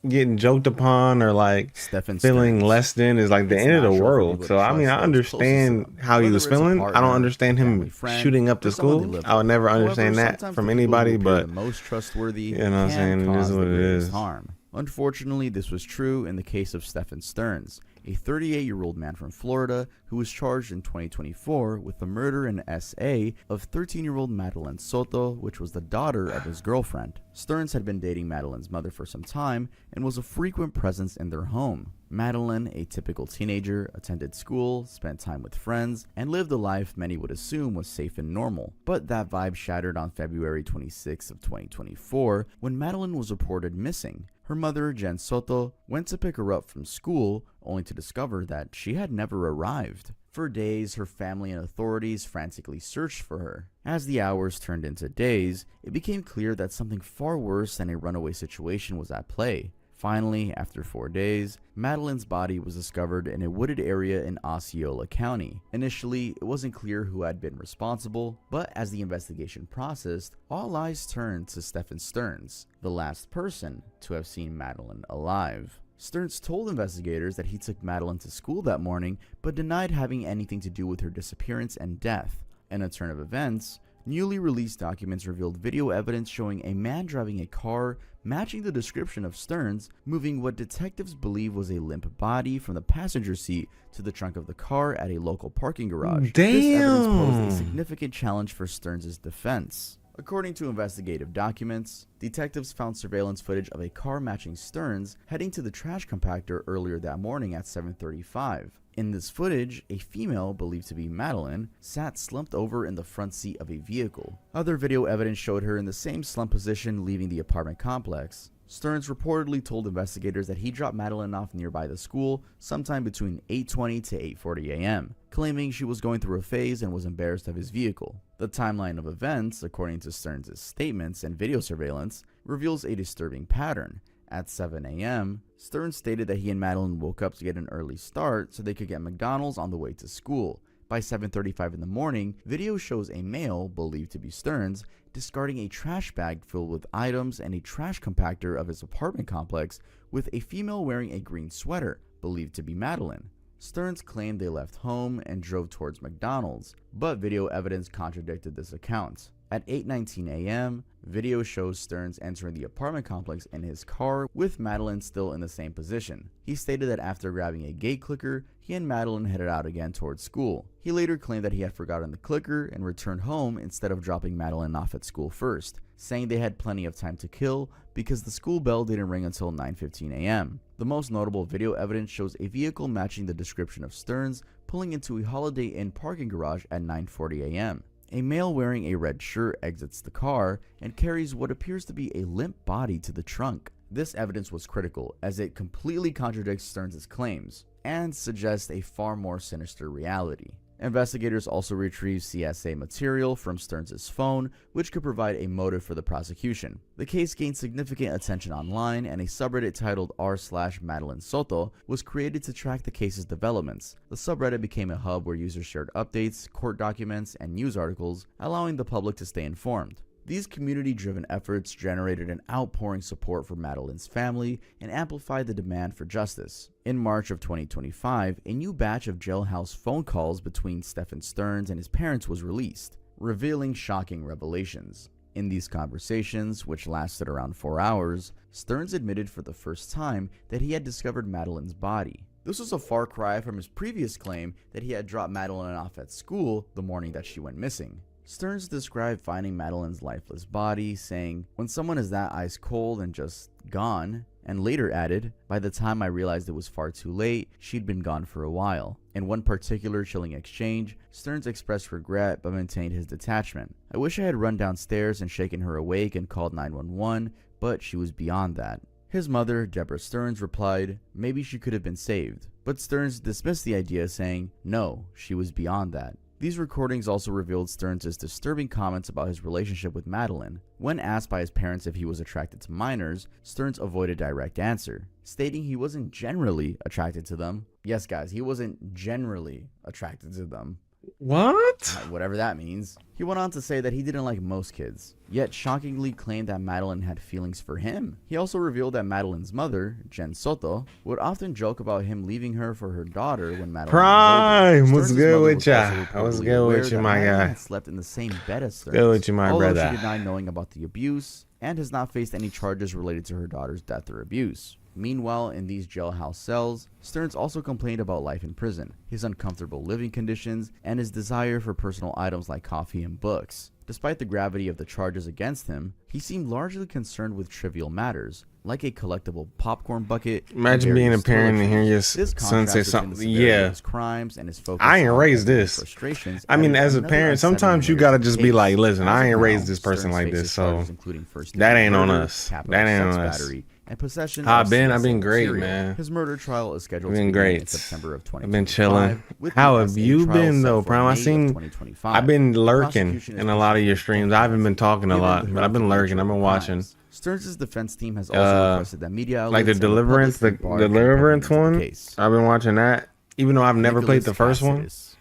getting joked upon or like Stephen feeling Stearns. less than is like the It's end of the natural for world. people So to I mean, trust I those closest to understand them, how he whether was it's a feeling. I don't partner, understand family him friend, shooting up the or someone they school. live I would with. never However, understand that sometimes from the people who anybody, appear but the most trustworthy you know what I'm can saying? It is cause what the it greatest is. harm. Unfortunately, this was true in the case of Stephen Stearns, a 38-year-old man from Florida who was charged in 2024 with the murder and SA of 13-year-old Madeline Soto, which was the daughter of his girlfriend. Stearns had been dating Madeline's mother for some time and was a frequent presence in their home. Madeline, a typical teenager, attended school, spent time with friends, and lived a life many would assume was safe and normal. But that vibe shattered on February 26 of 2024 when Madeline was reported missing. Her mother, Jen Soto, went to pick her up from school, only to discover that she had never arrived. For days, her family and authorities frantically searched for her. As the hours turned into days, it became clear that something far worse than a runaway situation was at play. Finally, after 4 days, Madeline's body was discovered in a wooded area in Osceola County. Initially, it wasn't clear who had been responsible, but as the investigation processed, all eyes turned to Stephen Stearns, the last person to have seen Madeline alive. Stearns told investigators that he took Madeline to school that morning, but denied having anything to do with her disappearance and death. In a turn of events, newly released documents revealed video evidence showing a man driving a car matching the description of Stearns, moving what detectives believe was a limp body from the passenger seat to the trunk of the car at a local parking garage. This evidence posed a significant challenge for Stearns' defense. According to investigative documents, detectives found surveillance footage of a car matching Stearns heading to the trash compactor earlier that morning at 7:35. In this footage, a female, believed to be Madeline, sat slumped over in the front seat of a vehicle. Other video evidence showed her in the same slump position leaving the apartment complex. Stearns reportedly told investigators that he dropped Madeline off nearby the school sometime between 8:20 to 8:40 a.m., claiming she was going through a phase and was embarrassed of his vehicle. The timeline of events, according to Stearns' statements and video surveillance, reveals a disturbing pattern. At 7 a.m., Stearns stated that he and Madeline woke up to get an early start so they could get McDonald's on the way to school. By 7:35 in the morning, video shows a male, believed to be Stearns, discarding a trash bag filled with items and a trash compactor of his apartment complex with a female wearing a green sweater, believed to be Madeline. Stearns claimed they left home and drove towards McDonald's, but video evidence contradicted this account. At 8:19 a.m., video shows Stearns entering the apartment complex in his car with Madeline still in the same position. He stated that after grabbing a gate clicker, he and Madeline headed out again towards school. He later claimed that he had forgotten the clicker and returned home instead of dropping Madeline off at school first, saying they had plenty of time to kill because the school bell didn't ring until 9:15 a.m. The most notable video evidence shows a vehicle matching the description of Stearns pulling into a Holiday Inn parking garage at 9:40 a.m. A male wearing a red shirt exits the car and carries what appears to be a limp body to the trunk. This evidence was critical as it completely contradicts Stearns' claims and suggests a far more sinister reality. Investigators also retrieved CSA material from Stearns' phone, which could provide a motive for the prosecution. The case gained significant attention online, and a subreddit titled r/Madeline Soto was created to track the case's developments. The subreddit became a hub where users shared updates, court documents, and news articles, allowing the public to stay informed. These community-driven efforts generated an outpouring support for Madeline's family and amplified the demand for justice. In March of 2025, a new batch of jailhouse phone calls between Stephen Stearns and his parents was released. revealing shocking revelations. In these conversations, which lasted around 4 hours, Stearns admitted for the first time that he had discovered Madeleine's body. This was a far cry from his previous claim that he had dropped Madeleine off at school the morning that she went missing. Stearns described finding Madeleine's lifeless body, saying, "When someone is that ice cold and just gone," and later added, "By the time I realized it was far too late, she'd been gone for a while." In one particular chilling exchange, Stearns expressed regret but maintained his detachment. "I wish I had run downstairs and shaken her awake and called 911, but she was beyond that." His mother, Deborah Stearns, replied, "Maybe she could have been saved." But Stearns dismissed the idea, saying, "No, she was beyond that." These recordings also revealed Stearns' disturbing comments about his relationship with Madeleine. When asked by his parents if he was attracted to minors, Stearns avoided direct answer, stating he wasn't generally attracted to them. Yes, guys, he wasn't generally attracted to them. What? Whatever that means. He went on to say that he didn't like most kids, yet shockingly claimed that Madeleine had feelings for him. He also revealed that Madeleine's mother, Jen Soto, would often joke about him leaving her for her daughter when Madeline Prime, was older. what's Stearns' good mother with was ya? also I was reportedly good aware with you, that my Madeline guy. had slept in the same bed as Stearns. Good with you, my although brother. she denied knowing about the abuse and has not faced any charges related to her daughter's death or abuse. Meanwhile, in these jailhouse cells, Stearns also complained about life in prison, his uncomfortable living conditions, and his desire for personal items like coffee and books. Despite the gravity of the charges against him, he seemed largely concerned with trivial matters, like a collectible popcorn bucket. Imagine and being a various parent and toiletries. hearing your This son say contrasted between the something. severity of Yeah. his crimes and his focus I ain't on raised everyday this. frustrations I mean, added as a another parent, unsettling sometimes you layer gotta to the just be case. like, listen, As I of ain't now, raised this person Stearns like faces this, so charges including first that degree ain't on murder, us. capital That ain't sex on us. battery, and possession How I of been? I've specific been great, material. man. His murder trial is scheduled I've to been begin in great. September of 2025. I've been chilling. with How the have SA you trial been set though, for Prime? May I of seen. 2025. I've been The lurking prosecution is in a lot of your pushing streams. I haven't been talking a given lot, the but I've been horrific lurking. nature I've of been the watching. crimes. Stearns' defense team has also requested that media outlets Like the and the Deliverance, public be barred the from Deliverance covering one. the case. I've been watching that, even though I've never played Nicholas the first one. Cassidis.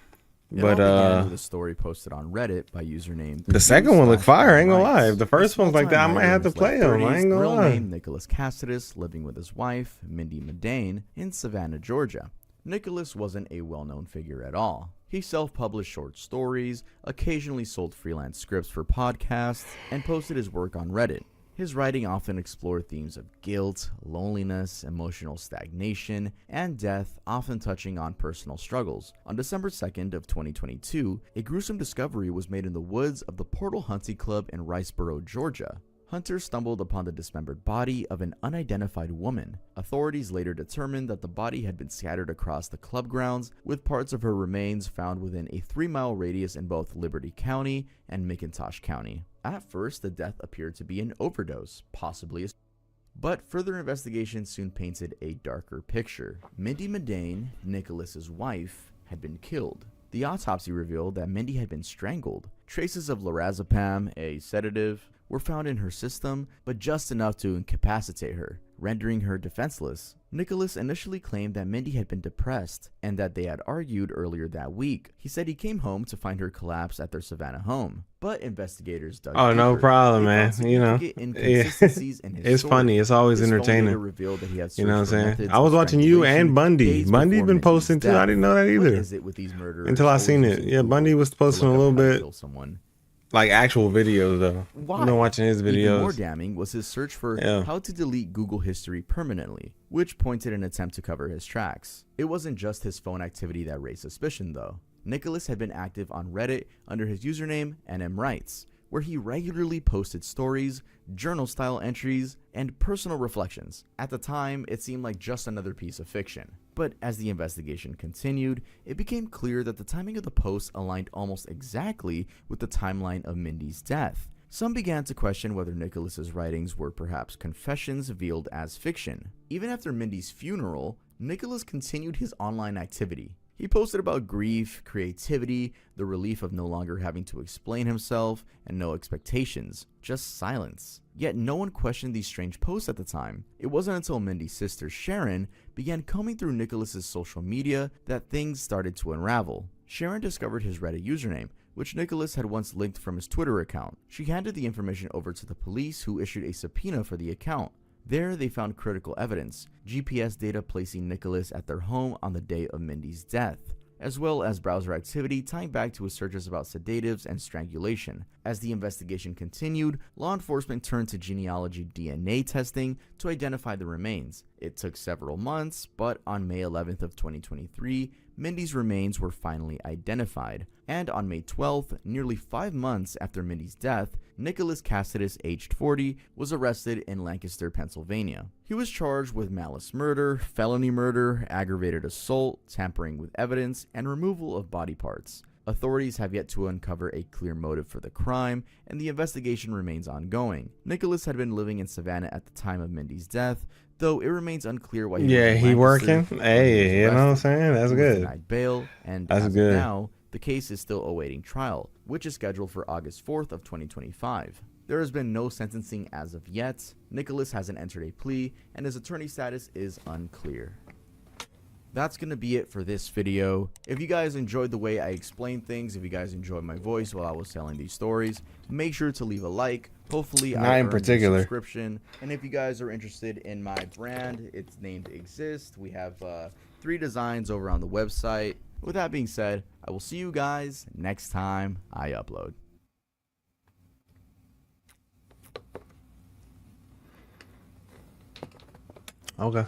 It But all began with a story posted on Reddit by username the second one looked fire. I ain't gonna lie. If the first This one's like that, I full-time might writer have in to his play late him. I 30s, ain't gonna real lie. name Nicholas Cassidis, living with his wife, Mindy Medane, in Savannah, Georgia. Nicholas wasn't a well-known figure at all. He self-published short stories, occasionally sold freelance scripts for podcasts, and posted his work on Reddit. His writing often explored themes of guilt, loneliness, emotional stagnation, and death, often touching on personal struggles. On December 2nd of 2022, a gruesome discovery was made in the woods of the Portal Hunting Club in Riceboro, Georgia. Hunters stumbled upon the dismembered body of an unidentified woman. Authorities later determined that the body had been scattered across the club grounds, with parts of her remains found within a 3-mile radius in both Liberty County and McIntosh County. At first, the death appeared to be an overdose, possibly, but further investigation soon painted a darker picture. Mindy Medane, Nicholas's wife, had been killed. The autopsy revealed that Mindy had been strangled. Traces of lorazepam, a sedative, were found in her system, but just enough to incapacitate her, rendering her defenseless. Nicholas initially claimed that Mindy had been depressed and that they had argued earlier that week. He said he came home to find her collapse at their Savannah home, but investigators dug Oh, no deeper. problem, They man. found You know, significant inconsistencies in his it's story. funny. It's always His phone data entertaining. revealed that he had You know what I'm searched for saying? methods I was of watching you and strangulation Bundy. days Bundy before been Mindy's posting too. I death. didn't know that What either. is it with these murderers Until I always seen it. using Yeah, Bundy Google was to posting look a up little how to bit. kill someone? Like actual videos though. Why? I've been watching his Even more videos. damning was his search for Yeah. how to delete Google history permanently, which pointed an attempt to cover his tracks. It wasn't just his phone activity that raised suspicion, though. Nicholas had been active on Reddit under his username NMWrites, where he regularly posted stories, journal-style entries, and personal reflections. At the time, it seemed like just another piece of fiction. But as the investigation continued, it became clear that the timing of the posts aligned almost exactly with the timeline of Mindy's death. Some began to question whether Nicholas's writings were perhaps confessions veiled as fiction. Even after Mindy's funeral, Nicholas continued his online activity. He posted about grief, creativity, the relief of no longer having to explain himself, and no expectations, just silence. Yet no one questioned these strange posts at the time. It wasn't until Mindy's sister Sharon began combing through Nicholas's social media that things started to unravel. Sharon discovered his Reddit username, which Nicholas had once linked from his Twitter account. She handed the information over to the police, who issued a subpoena for the account. There, they found critical evidence, GPS data placing Nicholas at their home on the day of Mindy's death. as well as browser activity tying back to his searches about sedatives and strangulation. As the investigation continued, law enforcement turned to genealogy DNA testing to identify the remains. It took several months, but on May 11th of 2023, Mindy's remains were finally identified. And on May 12th, nearly 5 months after Mindy's death, Nicholas Cassidus, aged 40, was arrested in Lancaster, Pennsylvania. He was charged with malice murder, felony murder, aggravated assault, tampering with evidence, and removal of body parts. Authorities have yet to uncover a clear motive for the crime, and the investigation remains ongoing. Nicholas had been living in Savannah at the time of Mindy's death, though it remains unclear why he was in he Lancaster working. when Hey, he you was know what I'm arrested. saying? That's He was good. denied bail, and That's as good. of now, the case is still awaiting trial, which is scheduled for August 4th of 2025. There has been no sentencing as of yet. Nicholas hasn't entered a plea, and his attorney status is unclear. That's going to be it for this video. If you guys enjoyed the way I explained things, if you guys enjoyed my voice while I was telling these stories, make sure to leave a like. Hopefully Not I in earned your particular. subscription. And if you guys are interested in my brand, it's named Exist. We have 3 designs over on the website. With that being said, I will see you guys next time I upload. Okay.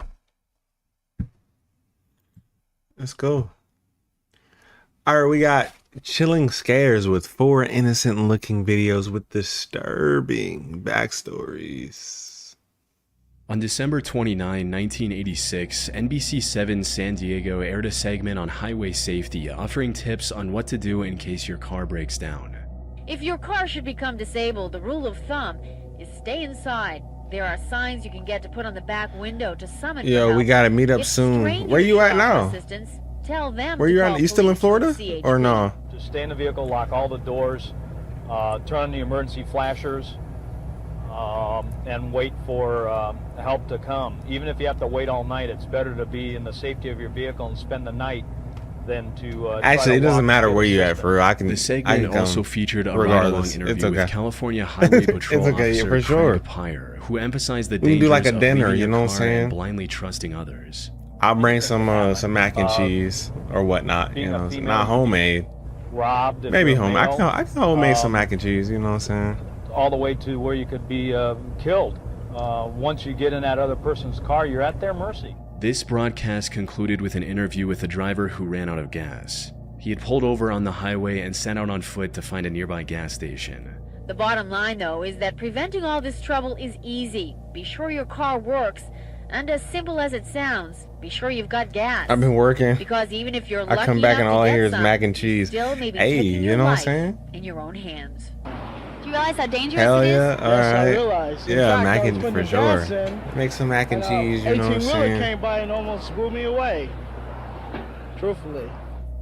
Let's go. All right, we got chilling scares with 4 innocent looking videos with disturbing backstories. On December 29, 1986, NBC7 San Diego aired a segment on highway safety offering tips on what to do in case your car breaks down. If your car should become disabled, the rule of thumb is stay inside. There are signs you can get to put on the back window to summon for Yo, help. we gotta meet up If soon. strangers Where you at offer now? assistance, tell them Where to you call at? You still in police Florida or CHP. or no? Just stay in the vehicle, lock all the doors, turn on the emergency flashers, and wait for help to come. Even if you have to wait all night, it's better to be in the safety of your vehicle and spend the night than to try Actually, to it doesn't walk matter into where the you at, system. for real. I can. The I segment can come also featured a regardless. ride-along It's interview okay. with California Highway Patrol It's okay, officer for sure. Frank Pyre, who emphasized the We can dangers do like a of dinner, leaving you your know what I'm car saying? and blindly trusting others. I'll bring some mac and cheese or whatnot. being You a know, female, not homemade. Robbed. if Maybe you're home. I male, can homemade some mac and cheese. You know what I'm saying? all the way to where you could be killed. Once you get in that other person's car, you're at their mercy. This broadcast concluded with an interview with a driver who ran out of gas. He had pulled over on the highway and set out on foot to find a nearby gas station. The bottom line, though, is that preventing all this trouble is easy. Be sure your car works, and as simple as it sounds, be sure you've got gas. I've been working. Because even if you're I lucky come back and enough all to I get hear is some, mac and you cheese. still may be Hey, taking you your know what I'm life saying? in your own hands. Do you realize how dangerous Hell it is? yeah! All Yes, I right. realize. In Yeah, fact, mac I was and putting for the sure. gas in, Make some mac and cheese. You know what I'm 18-wheeler saying? came by and almost blew me away. Truthfully.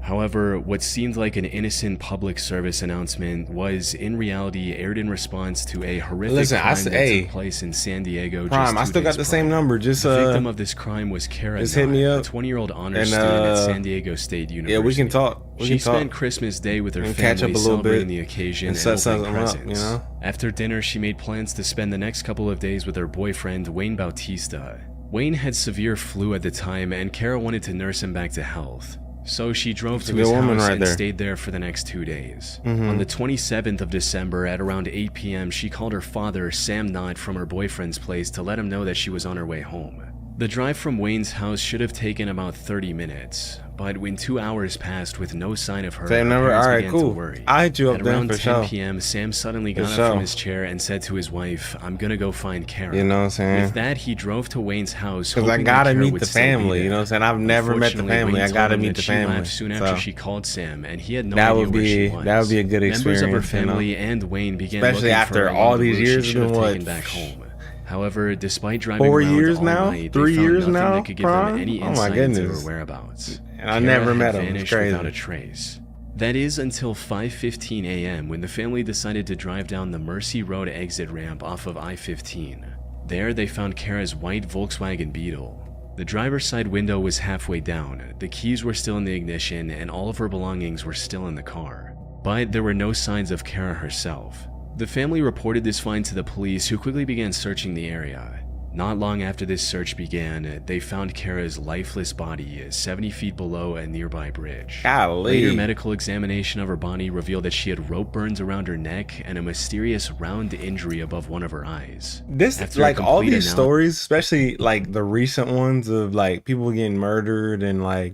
However, what seemed like an innocent public service announcement was, in reality, aired in response to a horrific Listen, I crime said- that hey, took place in San Diego just Prime, I 2 still got days the same prior. number. Just The victim of this crime was Kara just hit me Knott, up, a 20-year-old honors and, student at San Diego State University. yeah, we can talk. We She can talk. spent Christmas Day with her and family catch up a little celebrating bit the occasion and and set opening something up, presents. you know? After dinner, she made plans to spend the next couple of days with her boyfriend, Wayne Bautista. Wayne had severe flu at the time, and Kara wanted to nurse him back to health. So she drove to Good his woman house right and there. stayed there for the next 2 days. On the 27th of December at around 8 p.m., she called her father, Sam Knott, from her boyfriend's place to let him know that she was on her way home. The drive from Wayne's house should have taken about 30 minutes, but when 2 hours passed with no sign of her, Same her number? parents Alright, began cool. to worry. I'll hit you up At then around for 10 sure. p.m., Sam suddenly For got up sure. from his chair and said to his wife, "I'm gonna go find Kara." You know what I'm saying? With that, he drove to Wayne's house. Because I hoping that gotta Kara meet would the still be family. You there. know what I'm saying? I've never met the Unfortunately, family. Wayne I told gotta him meet that the she family. left soon So, after she called Sam, and he had no that idea would where she be was. that would be a good Members of her experience. You know? family and Wayne began Especially looking after for her all along the these route years. she It's should have been what? taken back home. However, despite driving 4 around years all now? night, 3 they found years nothing now, that could give Prime? them any Oh my insight into goodness. her whereabouts. And I Kara never had met him. It's vanished crazy. without a trace. That is until 5:15 a.m. when the family decided to drive down the Mercy Road exit ramp off of I-15. There, they found Kara's white Volkswagen Beetle. The driver's side window was halfway down, the keys were still in the ignition, and all of her belongings were still in the car. But there were no signs of Kara herself. The family reported this find to the police, who quickly began searching the area. Not long after this search began, they found Kara's lifeless body 70 feet below a nearby bridge. Golly. Later medical examination of her body revealed that she had rope burns around her neck and a mysterious round injury above one of her eyes. This, After a like, all complete these stories, especially like the recent ones of like people getting murdered and like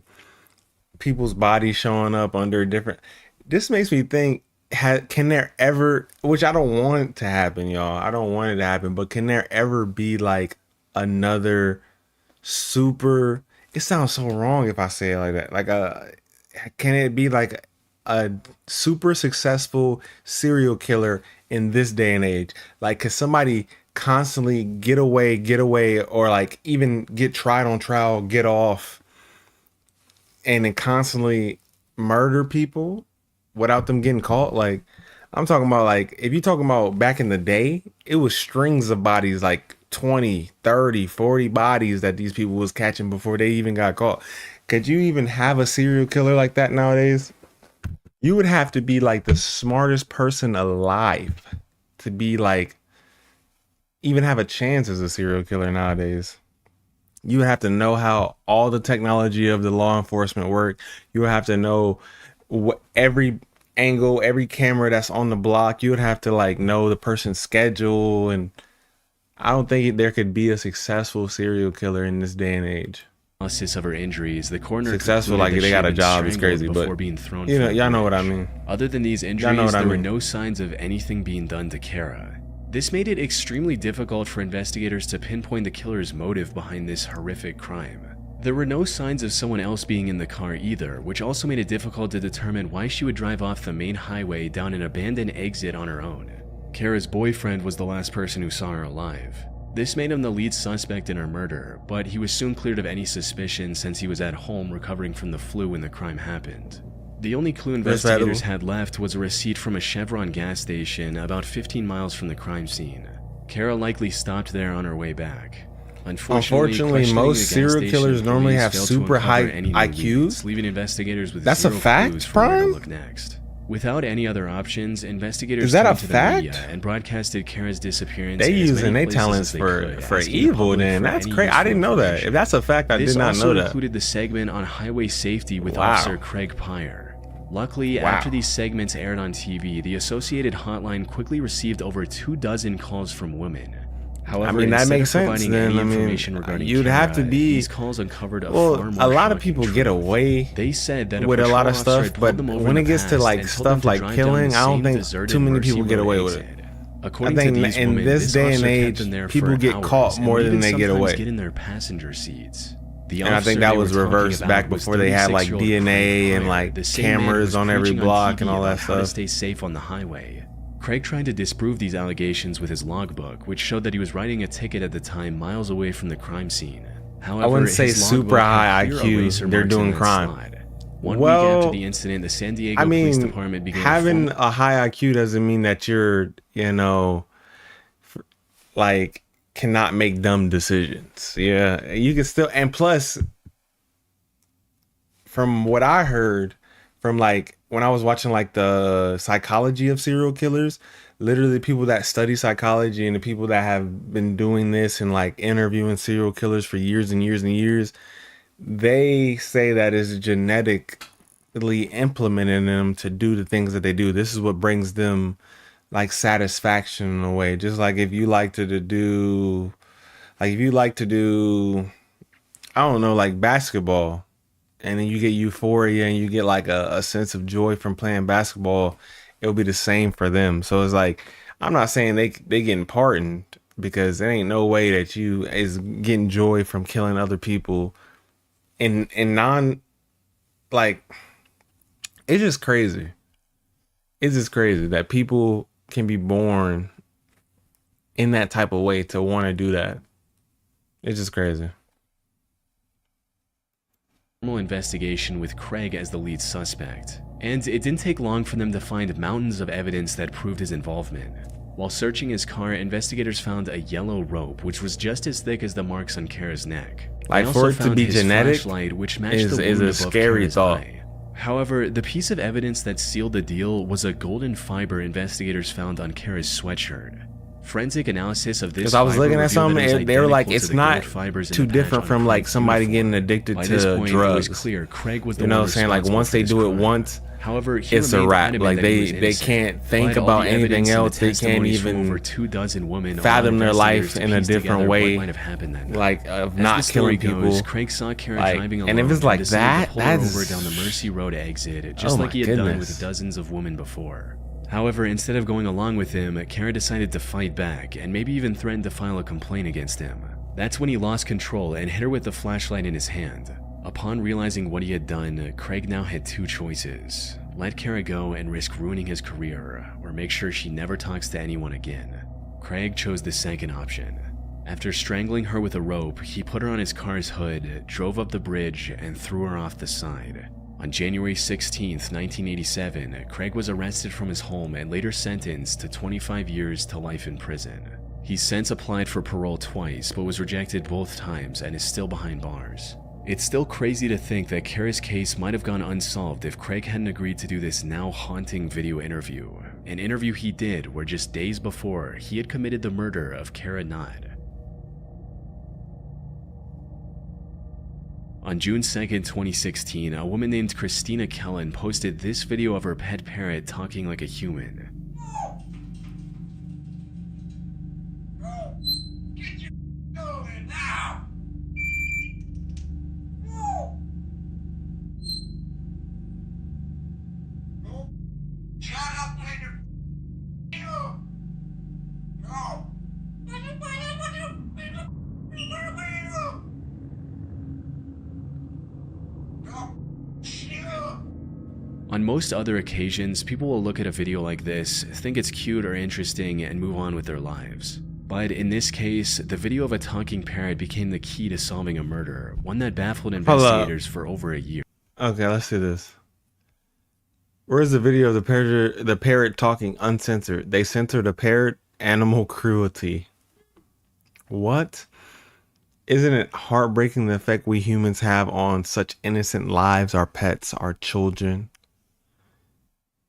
people's bodies showing up under different, this makes me think, can there ever, which I don't want to happen, y'all, I don't want it to happen, but can there ever be like another super, it sounds so wrong if I say it like that, like can it be like a super successful serial killer in this day and age? Like, could somebody constantly get away, or like even get tried on trial, get off, and then constantly murder people without them getting caught? Like, I'm talking about, like, if you're talking about back in the day, it was strings of bodies, like 20, 30, 40 bodies that these people was catching before they even got caught. Could you even have a serial killer like that nowadays? You would have to be like the smartest person alive to be like, even have a chance as a serial killer nowadays. You would have to know how all the technology of the law enforcement work. You would have to know what every angle, every camera that's on the block. You would have to like know the person's schedule, and I don't think there could be a successful serial killer in this day and age. Analysis of her injuries, the coroner Successful, like they got a job, it's crazy, but being thrown, you know, y'all know what I mean. Other than these injuries, there were no signs of anything being done to Kara. This made it extremely difficult for investigators to pinpoint the killer's motive behind this horrific crime. There were no signs of someone else being in the car either, which also made it difficult to determine why she would drive off the main highway down an abandoned exit on her own. Kara's boyfriend was the last person who saw her alive. This made him the lead suspect in her murder, but he was soon cleared of any suspicion since he was at home recovering from the flu when the crime happened. The only clue investigators had left was a receipt from a Chevron gas station about 15 miles from the crime scene. Kara likely stopped there on her way back. Unfortunately, most serial killers normally have super high IQs, leaving investigators with that's a fact, Prime? Look next. Without any other options, investigators is that a turned to the fact? media and broadcasted Kara's disappearance. They using their talents for evil. Then that's crazy. I didn't know that. If that's a fact, I did not know that. This also included the segment on highway safety with Officer Craig Pyre. Luckily, after these segments aired on TV, the Associated Hotline quickly received over 24 calls from women. However, I mean, that makes sense. Then I mean, you'd have to be. These calls uncovered a lot of people get away. They said that with a lot of stuff, but when it gets to like stuff like killing, I don't think too many people get away with it. According I think to these in women, this day and age, people get caught more than they get away. Get in their passenger seats. And I think that was reversed back before they had like DNA and like cameras on every block and all that stuff. To stay safe on the highway. Craig tried to disprove these allegations with his logbook, which showed that he was writing a ticket at the time miles away from the crime scene. However, I wouldn't say super high IQ, they're doing crime. One week after the incident, the San Diego Police Department began having a high IQ doesn't mean that you're, you know, like cannot make dumb decisions. Yeah, you can still, and plus, from what I heard, from like when I was watching like the psychology of serial killers, literally people that study psychology and the people that have been doing this and like interviewing serial killers for years and years and years, they say that it's genetically implemented in them to do the things that they do. This is what brings them like satisfaction in a way. Just like if you like to do, I don't know, like basketball, and then you get euphoria and you get like a sense of joy from playing basketball, it'll be the same for them. So it's like, I'm not saying they getting pardoned, because there ain't no way that you is getting joy from killing other people and non, like, it's just crazy. It's just crazy that people can be born in that type of way to want to do that. It's just crazy. Investigation with Craig as the lead suspect, and it didn't take long for them to find mountains of evidence that proved his involvement. While searching his car, investigators found a yellow rope which was just as thick as the marks on Kara's neck. Like, for it to be genetic which matched is the a scary thought. Eye. However, the piece of evidence that sealed the deal was a golden fiber investigators found on Kara's sweatshirt. Forensic analysis of this Because I was fiber looking at revealed that something, it was and they were like, identical to it's the not gold fibers in too the patch different on from like Craig's somebody uniform. getting addicted By to this point, drugs. it was clear Craig was the You know one what I'm saying? Like responsible once for they this do it crime. once, However, he it's a remained wrap. adamant Like that he was they innocent. can't think Despite all about the anything evidence and else. the They can't testimonies from even over 24 women, fathom their life investigators to in a piece different together way, what might have happened that night. like of As not the story killing goes, people. Craig saw Kara Like, driving alone and if it's like decided that, to pull her that's over down the Mercy Road exit, just Oh like my he had done goodness. with dozens of women before. However, instead of going along with him, Kara decided to fight back and maybe even threatened to file a complaint against him. That's when he lost control and hit her with the flashlight in his hand. Upon realizing what he had done, Craig now had two choices: let Kara go and risk ruining his career, or make sure she never talks to anyone again. Craig chose the second option. After strangling her with a rope, he put her on his car's hood, drove up the bridge, and threw her off the side. On January 16, 1987, Craig was arrested from his home and later sentenced to 25 years to life in prison. He's since applied for parole twice, but was rejected both times and is still behind bars. It's still crazy to think that Kara's case might have gone unsolved if Craig hadn't agreed to do this now haunting video interview. An interview he did where just days before, he had committed the murder of Kara Knott. On June 2nd, 2016, a woman named Christina Kellen posted this video of her pet parrot talking like a human. On most other occasions, people will look at a video like this, think it's cute or interesting, and move on with their lives. But in this case, the video of a talking parrot became the key to solving a murder, one that baffled investigators for over a year. Okay, let's see this. Where's the video of the parrot talking uncensored? They censored the parrot. Animal cruelty. What? Isn't it heartbreaking the effect we humans have on such innocent lives, our pets, our children?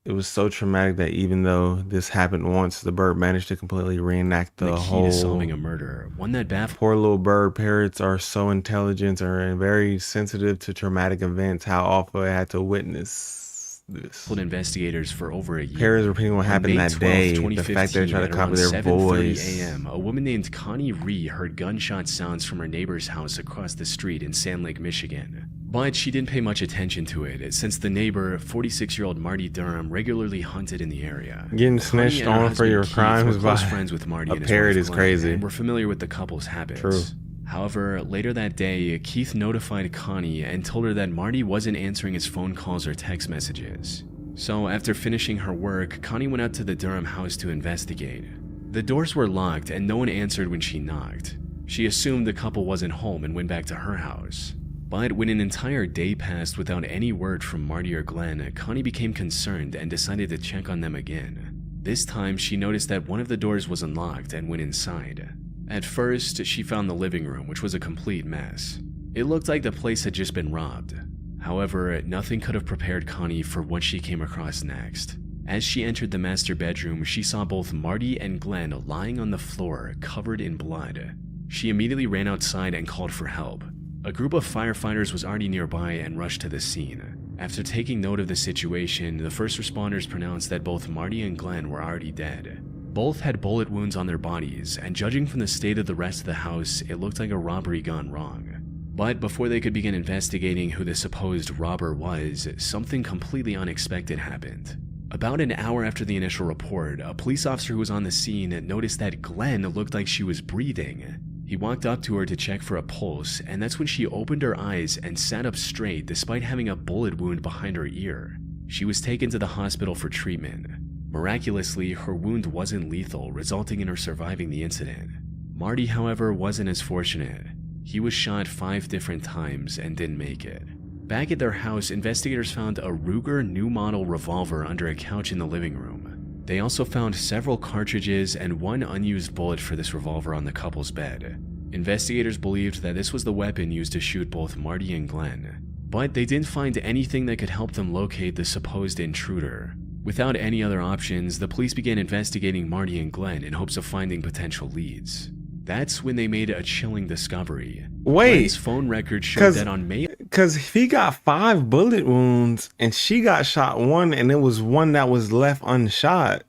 It was so traumatic that even though this happened once, the bird managed to completely reenact the key whole. to solving a murder, one that baffled. Poor little bird. Parrots are so intelligent and very sensitive to traumatic events. How awful I had to witness this. Investigators for over a year. Parrots repeating what happened that day. The fact they tried to copy their 7:30 voice. a.m., a woman named Connie Ree heard gunshot sounds from her neighbor's house across the street in Sand Lake, Michigan. But she didn't pay much attention to it, since the neighbor, 46-year-old Marty Durham, regularly hunted in the area. Getting snitched on for your crimes by friends with Marty a and his parrot wife is Glenn, crazy. and were familiar with the couple's habits. True. However, later that day, Keith notified Connie and told her that Marty wasn't answering his phone calls or text messages. So after finishing her work, Connie went out to the Durham house to investigate. The doors were locked and no one answered when she knocked. She assumed the couple wasn't home and went back to her house. But when an entire day passed without any word from Marty or Glenn, Connie became concerned and decided to check on them again. This time, she noticed that one of the doors was unlocked and went inside. At first, she found the living room, which was a complete mess. It looked like the place had just been robbed. However, nothing could have prepared Connie for what she came across next. As she entered the master bedroom, she saw both Marty and Glenn lying on the floor, covered in blood. She immediately ran outside and called for help. A group of firefighters was already nearby and rushed to the scene. After taking note of the situation, the first responders pronounced that both Marty and Glenn were already dead. Both had bullet wounds on their bodies, and judging from the state of the rest of the house, it looked like a robbery gone wrong. But before they could begin investigating who the supposed robber was, something completely unexpected happened. About an hour after the initial report, a police officer who was on the scene noticed that Glenn looked like she was breathing. He walked up to her to check for a pulse, and that's when she opened her eyes and sat up straight despite having a bullet wound behind her ear. She was taken to the hospital for treatment. Miraculously, her wound wasn't lethal, resulting in her surviving the incident. Marty, however, wasn't as fortunate. He was shot 5 different times and didn't make it. Back at their house, investigators found a Ruger new model revolver under a couch in the living room. They also found several cartridges and 1 unused bullet for this revolver on the couple's bed. Investigators believed that this was the weapon used to shoot both Marty and Glenn, but they didn't find anything that could help them locate the supposed intruder. Without any other options, the police began investigating Marty and Glenn in hopes of finding potential leads. That's when they made a chilling discovery. Wait, Glenn's phone records showed that on May... Because he got 5 bullet wounds and she got shot 1 and it was 1 that was left unshot.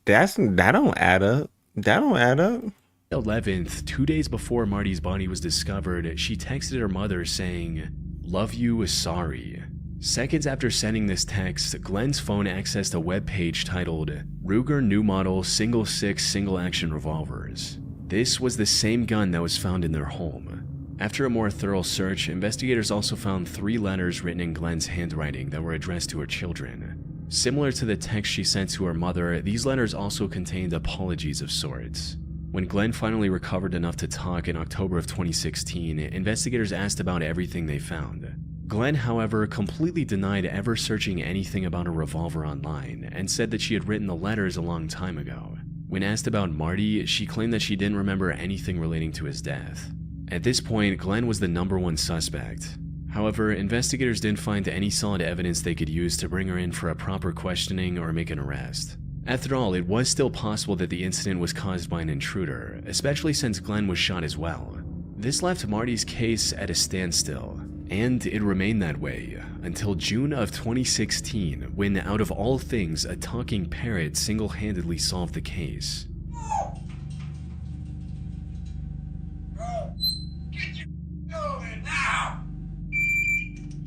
That don't add up. That don't add up. 11th, 2 days before Marty's body was discovered, she texted her mother saying, "Love you, sorry." Seconds after sending this text, Glenn's phone accessed a webpage titled Ruger New Model Single 6 Single Action Revolvers. This was the same gun that was found in their home. After a more thorough search, investigators also found 3 letters written in Glenn's handwriting that were addressed to her children. Similar to the text she sent to her mother, these letters also contained apologies of sorts. When Glenn finally recovered enough to talk in October of 2016, investigators asked about everything they found. Glenn, however, completely denied ever searching anything about a revolver online and said that she had written the letters a long time ago. When asked about Marty, she claimed that she didn't remember anything relating to his death. At this point, Glenn was the #1 suspect. However, investigators didn't find any solid evidence they could use to bring her in for a proper questioning or make an arrest. After all, it was still possible that the incident was caused by an intruder, especially since Glenn was shot as well. This left Marty's case at a standstill, and it remained that way until June of 2016, when out of all things, a talking parrot single-handedly solved the case.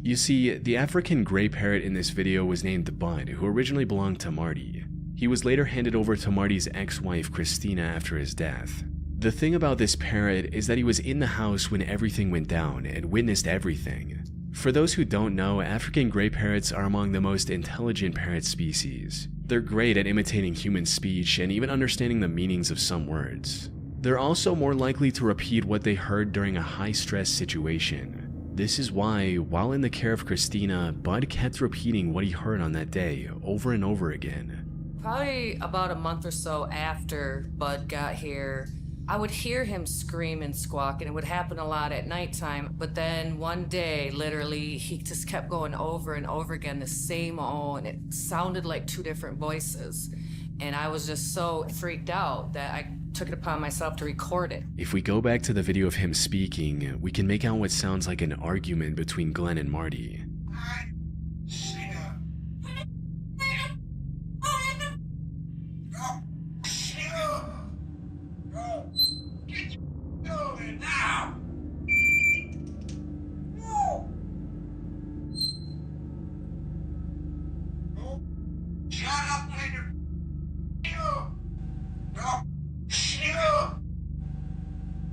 You see, the African gray parrot in this video was named Bud, who originally belonged to Marty. He was later handed over to Marty's ex-wife Christina after his death. The thing about this parrot is that he was in the house when everything went down and witnessed everything. For those who don't know, African gray parrots are among the most intelligent parrot species. They're great at imitating human speech and even understanding the meanings of some words. They're also more likely to repeat what they heard during a high-stress situation. This is why, while in the care of Christina, Bud kept repeating what he heard on that day over and over again. Probably about a month or so after Bud got here, I would hear him scream and squawk, and it would happen a lot at nighttime. But then one day, literally, he just kept going over and over again, the same and it sounded like 2 different voices. And I was just so freaked out that I took it upon myself to record it. If we go back to the video of him speaking, we can make out what sounds like an argument between Glenn and Marty.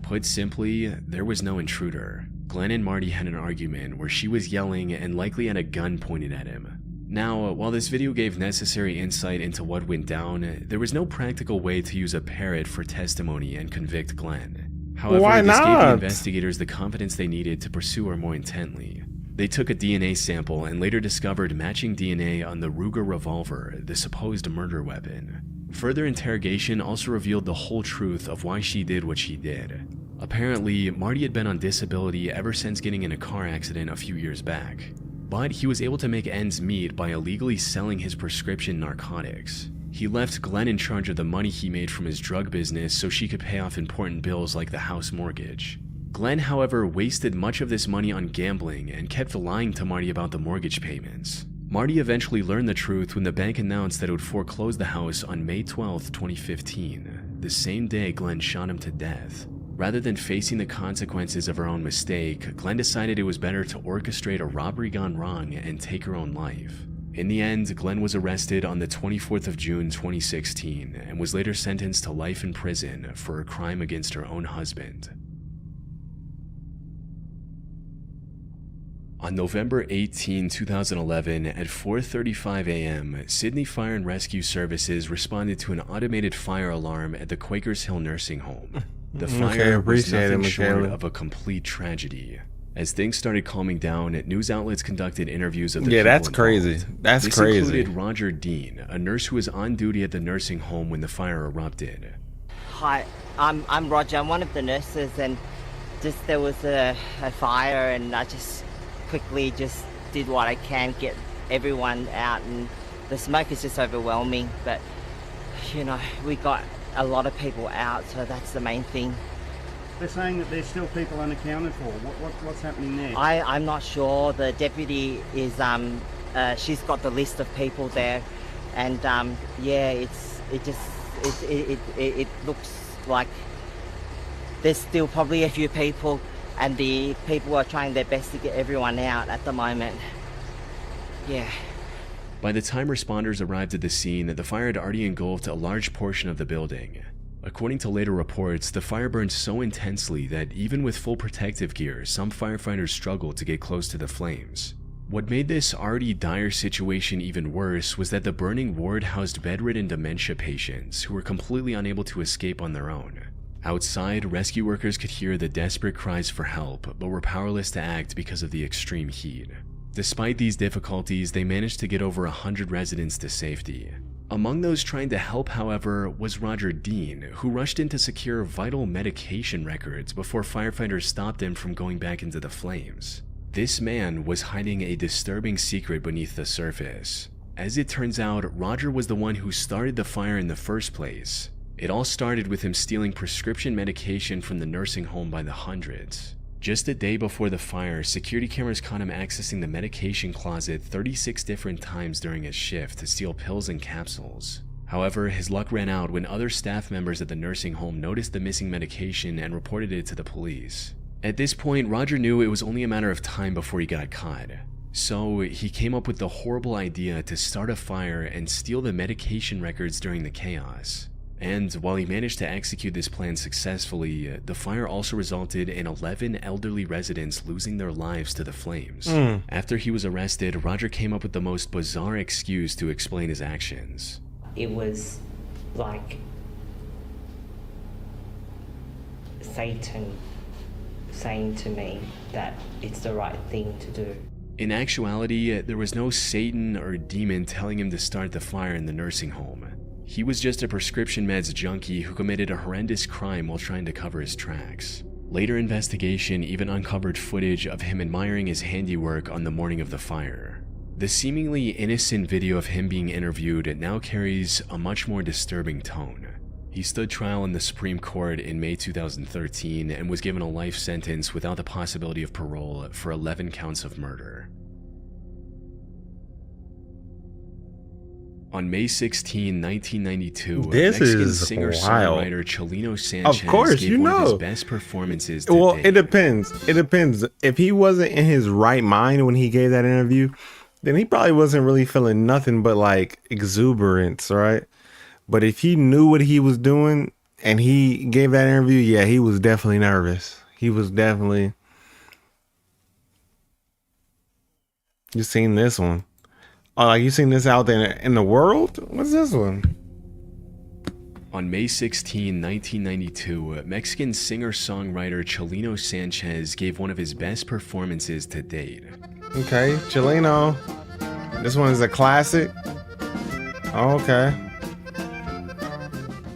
Put simply, there was no intruder. Glenn and Marty had an argument where she was yelling and likely had a gun pointed at him. Now, while this video gave necessary insight into what went down, there was no practical way to use a parrot for testimony and convict Glenn. However, this gave the investigators the confidence they needed to pursue her more intently. They took a DNA sample and later discovered matching DNA on the Ruger revolver, the supposed murder weapon. Further interrogation also revealed the whole truth of why she did what she did. Apparently, Marty had been on disability ever since getting in a car accident a few years back, but he was able to make ends meet by illegally selling his prescription narcotics. He left Glenn in charge of the money he made from his drug business so she could pay off important bills like the house mortgage. Glenn, however, wasted much of this money on gambling and kept lying to Marty about the mortgage payments. Marty eventually learned the truth when the bank announced that it would foreclose the house on May 12, 2015, the same day Glenn shot him to death. Rather than facing the consequences of her own mistake, Glenn decided it was better to orchestrate a robbery gone wrong and take her own life. In the end, Glenn was arrested on the 24th of June 2016 and was later sentenced to life in prison for a crime against her own husband. On November 18, 2011, at 4:35 a.m., Sydney Fire and Rescue Services responded to an automated fire alarm at the Quakers Hill nursing home. The fire was nothing short of a complete tragedy. As things started calming down, news outlets conducted interviews of the people that's involved. crazy. That's this crazy. included Roger Dean, a nurse who was on duty at the nursing home when the fire erupted. Hi, I'm Roger. I'm one of the nurses, and there was a fire, and I just quickly did what I can, get everyone out and the smoke is just overwhelming. But, you know, we got a lot of people out, so that's the main thing. They're saying that there's still people unaccounted for. What's happening there? I'm not sure. The deputy is, she's got the list of people there, and yeah, it looks like there's still probably a few people, and the people are trying their best to get everyone out at the moment. Yeah. By the time responders arrived at the scene, the fire had already engulfed a large portion of the building. According to later reports, the fire burned so intensely that even with full protective gear, some firefighters struggled to get close to the flames. What made this already dire situation even worse was that the burning ward housed bedridden dementia patients who were completely unable to escape on their own. Outside, rescue workers could hear the desperate cries for help, but were powerless to act because of the extreme heat. Despite these difficulties, they managed to get over 100 residents to safety. Among those trying to help, however, was Roger Dean, who rushed in to secure vital medication records before firefighters stopped him from going back into the flames. This man was hiding a disturbing secret beneath the surface. As it turns out, Roger was the one who started the fire in the first place. It all started with him stealing prescription medication from the nursing home by the hundreds. Just a day before the fire, security cameras caught him accessing the medication closet 36 different times during his shift to steal pills and capsules. However, his luck ran out when other staff members at the nursing home noticed the missing medication and reported it to the police. At this point, Roger knew it was only a matter of time before he got caught. So he came up with the horrible idea to start a fire and steal the medication records during the chaos. And while he managed to execute this plan successfully, the fire also resulted in 11 elderly residents losing their lives to the flames. After he was arrested, Roger came up with the most bizarre excuse to explain his actions. It was like Satan saying to me that it's the right thing to do. In actuality, there was no Satan or demon telling him to start the fire in the nursing home. He was just a prescription meds junkie who committed a horrendous crime while trying to cover his tracks. Later investigation even uncovered footage of him admiring his handiwork on the morning of the fire. The seemingly innocent video of him being interviewed now carries a much more disturbing tone. He stood trial in the Supreme Court in May 2013 and was given a life sentence without the possibility of parole for 11 counts of murder. On May 16, 1992, Mexican singer-songwriter Chelino Sanchez gave one of his best performances to date. It depends. It depends. If he wasn't in his right mind when he gave that interview, then he probably wasn't really feeling nothing but like exuberance, right? But if he knew what he was doing and he gave that interview, yeah, he was definitely nervous. He was definitely... You seen this one. Oh, like you seen this out there in the world? What's this one? On May 16, 1992, Mexican singer-songwriter Chelino Sanchez gave one of his best performances to date. Okay, Chelino. This one is a classic. Oh, okay.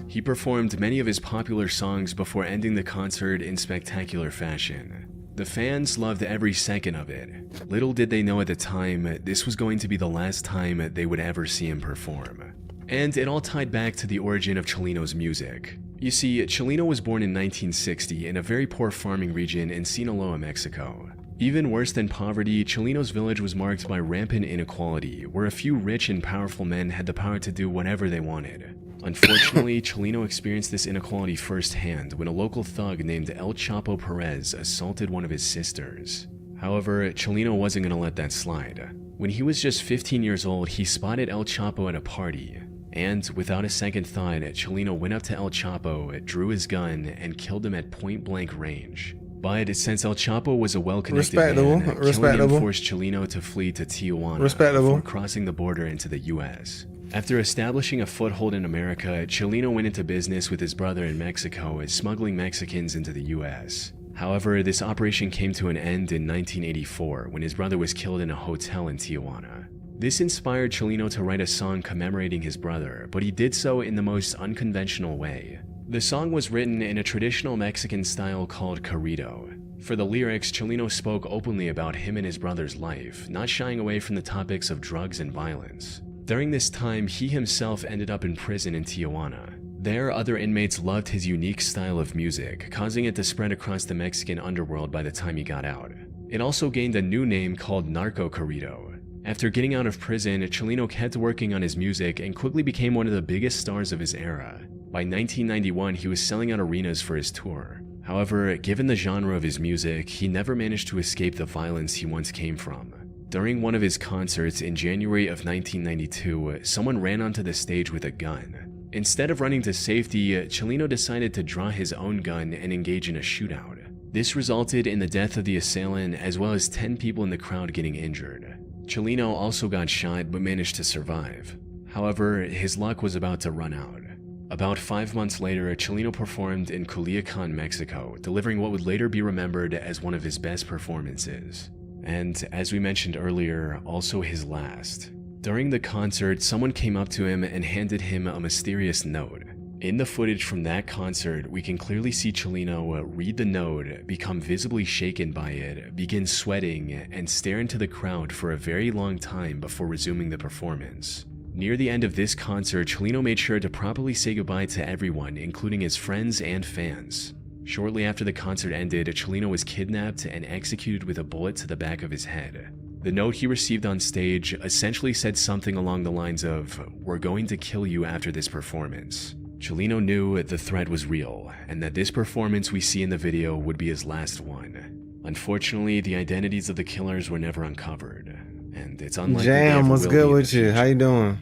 He performed many of his popular songs before ending the concert in spectacular fashion. The fans loved every second of it. Little did they know at the time, this was going to be the last time they would ever see him perform. And it all tied back to the origin of Chelino's music. You see, Chelino was born in 1960 in a very poor farming region in Sinaloa, Mexico. Even worse than poverty, Chelino's village was marked by rampant inequality, where a few rich and powerful men had the power to do whatever they wanted. Unfortunately, Chelino experienced this inequality firsthand when a local thug named El Chapo Perez assaulted one of his sisters. However, Chelino wasn't going to let that slide. When he was just 15 years old, he spotted El Chapo at a party. And without a second thought, Chelino went up to El Chapo, drew his gun, and killed him at point-blank range. But since El Chapo was a well-connected man, killing him forced Chelino to flee to Tijuana before crossing the border into the U.S. After establishing a foothold in America, Chelino went into business with his brother in Mexico, smuggling Mexicans into the U.S. However, this operation came to an end in 1984 when his brother was killed in a hotel in Tijuana. This inspired Chelino to write a song commemorating his brother, but he did so in the most unconventional way. The song was written in a traditional Mexican style called corrido. For the lyrics, Chelino spoke openly about him and his brother's life, not shying away from the topics of drugs and violence. During this time, he himself ended up in prison in Tijuana. There, other inmates loved his unique style of music, causing it to spread across the Mexican underworld by the time he got out. It also gained a new name called Narco Corrido. After getting out of prison, Chelino kept working on his music and quickly became one of the biggest stars of his era. By 1991, he was selling out arenas for his tour. However, given the genre of his music, he never managed to escape the violence he once came from. During one of his concerts in January of 1992, someone ran onto the stage with a gun. Instead of running to safety, Chelino decided to draw his own gun and engage in a shootout. This resulted in the death of the assailant as well as 10 people in the crowd getting injured. Chelino also got shot but managed to survive. However, his luck was about to run out. About 5 months later, Chelino performed in Culiacan, Mexico, delivering what would later be remembered as one of his best performances. And, as we mentioned earlier, also his last. During the concert, someone came up to him and handed him a mysterious note. In the footage from that concert, we can clearly see Chelino read the note, become visibly shaken by it, begin sweating, and stare into the crowd for a very long time before resuming the performance. Near the end of this concert, Chelino made sure to properly say goodbye to everyone, including his friends and fans. Shortly after the concert ended, Chelino was kidnapped and executed with a bullet to the back of his head. The note he received on stage essentially said something along the lines of, "We're going to kill you after this performance." Chelino knew the threat was real, and that this performance we see in the video would be his last one. Unfortunately, the identities of the killers were never uncovered, and it's unlikely they Jam, ever what's will good be. with you? How you doing?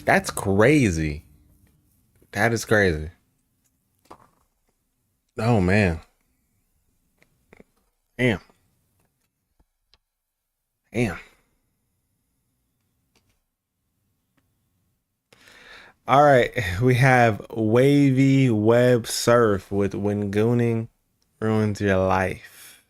That's crazy. That is crazy. Oh man. Damn. Damn. All right, we have Wavy Web Surf with "When Gooning Ruins Your Life."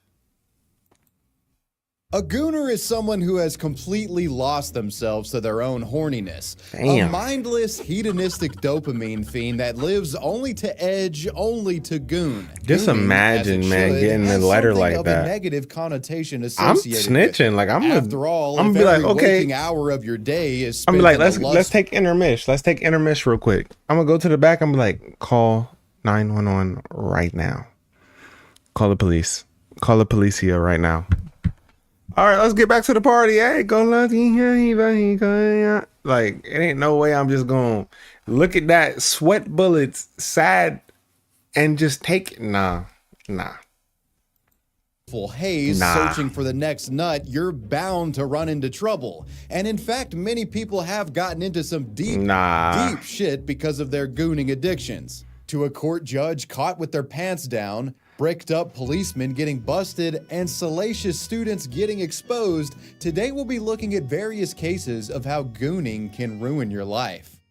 A gooner is someone who has completely lost themselves to their own horniness. Damn. A mindless, hedonistic dopamine fiend that lives only to edge, only to goon. Just Gooning, imagine, as it man, should, getting a has letter something like of that. A negative connotation I'm associated snitching. with Like it. After all, I'm if gonna be like, every okay. waking hour of your day is I'm spent be like, in the let's take intermish. Let's take intermish real quick. I'm gonna go to the back. I'm be like, call 911 right now. Call the police. Call the police here right now. All right, let's get back to the party. Hey, go lucky. Like, it ain't no way I'm just gonna look at that sweat bullets, sad, and just take it. Nah. Full haze searching for the next nut, you're bound to run into trouble. And in fact, many people have gotten into some deep shit because of their gooning addictions. To a court judge caught with their pants down, bricked up policemen getting busted, and salacious students getting exposed, today we'll be looking at various cases of how gooning can ruin your life.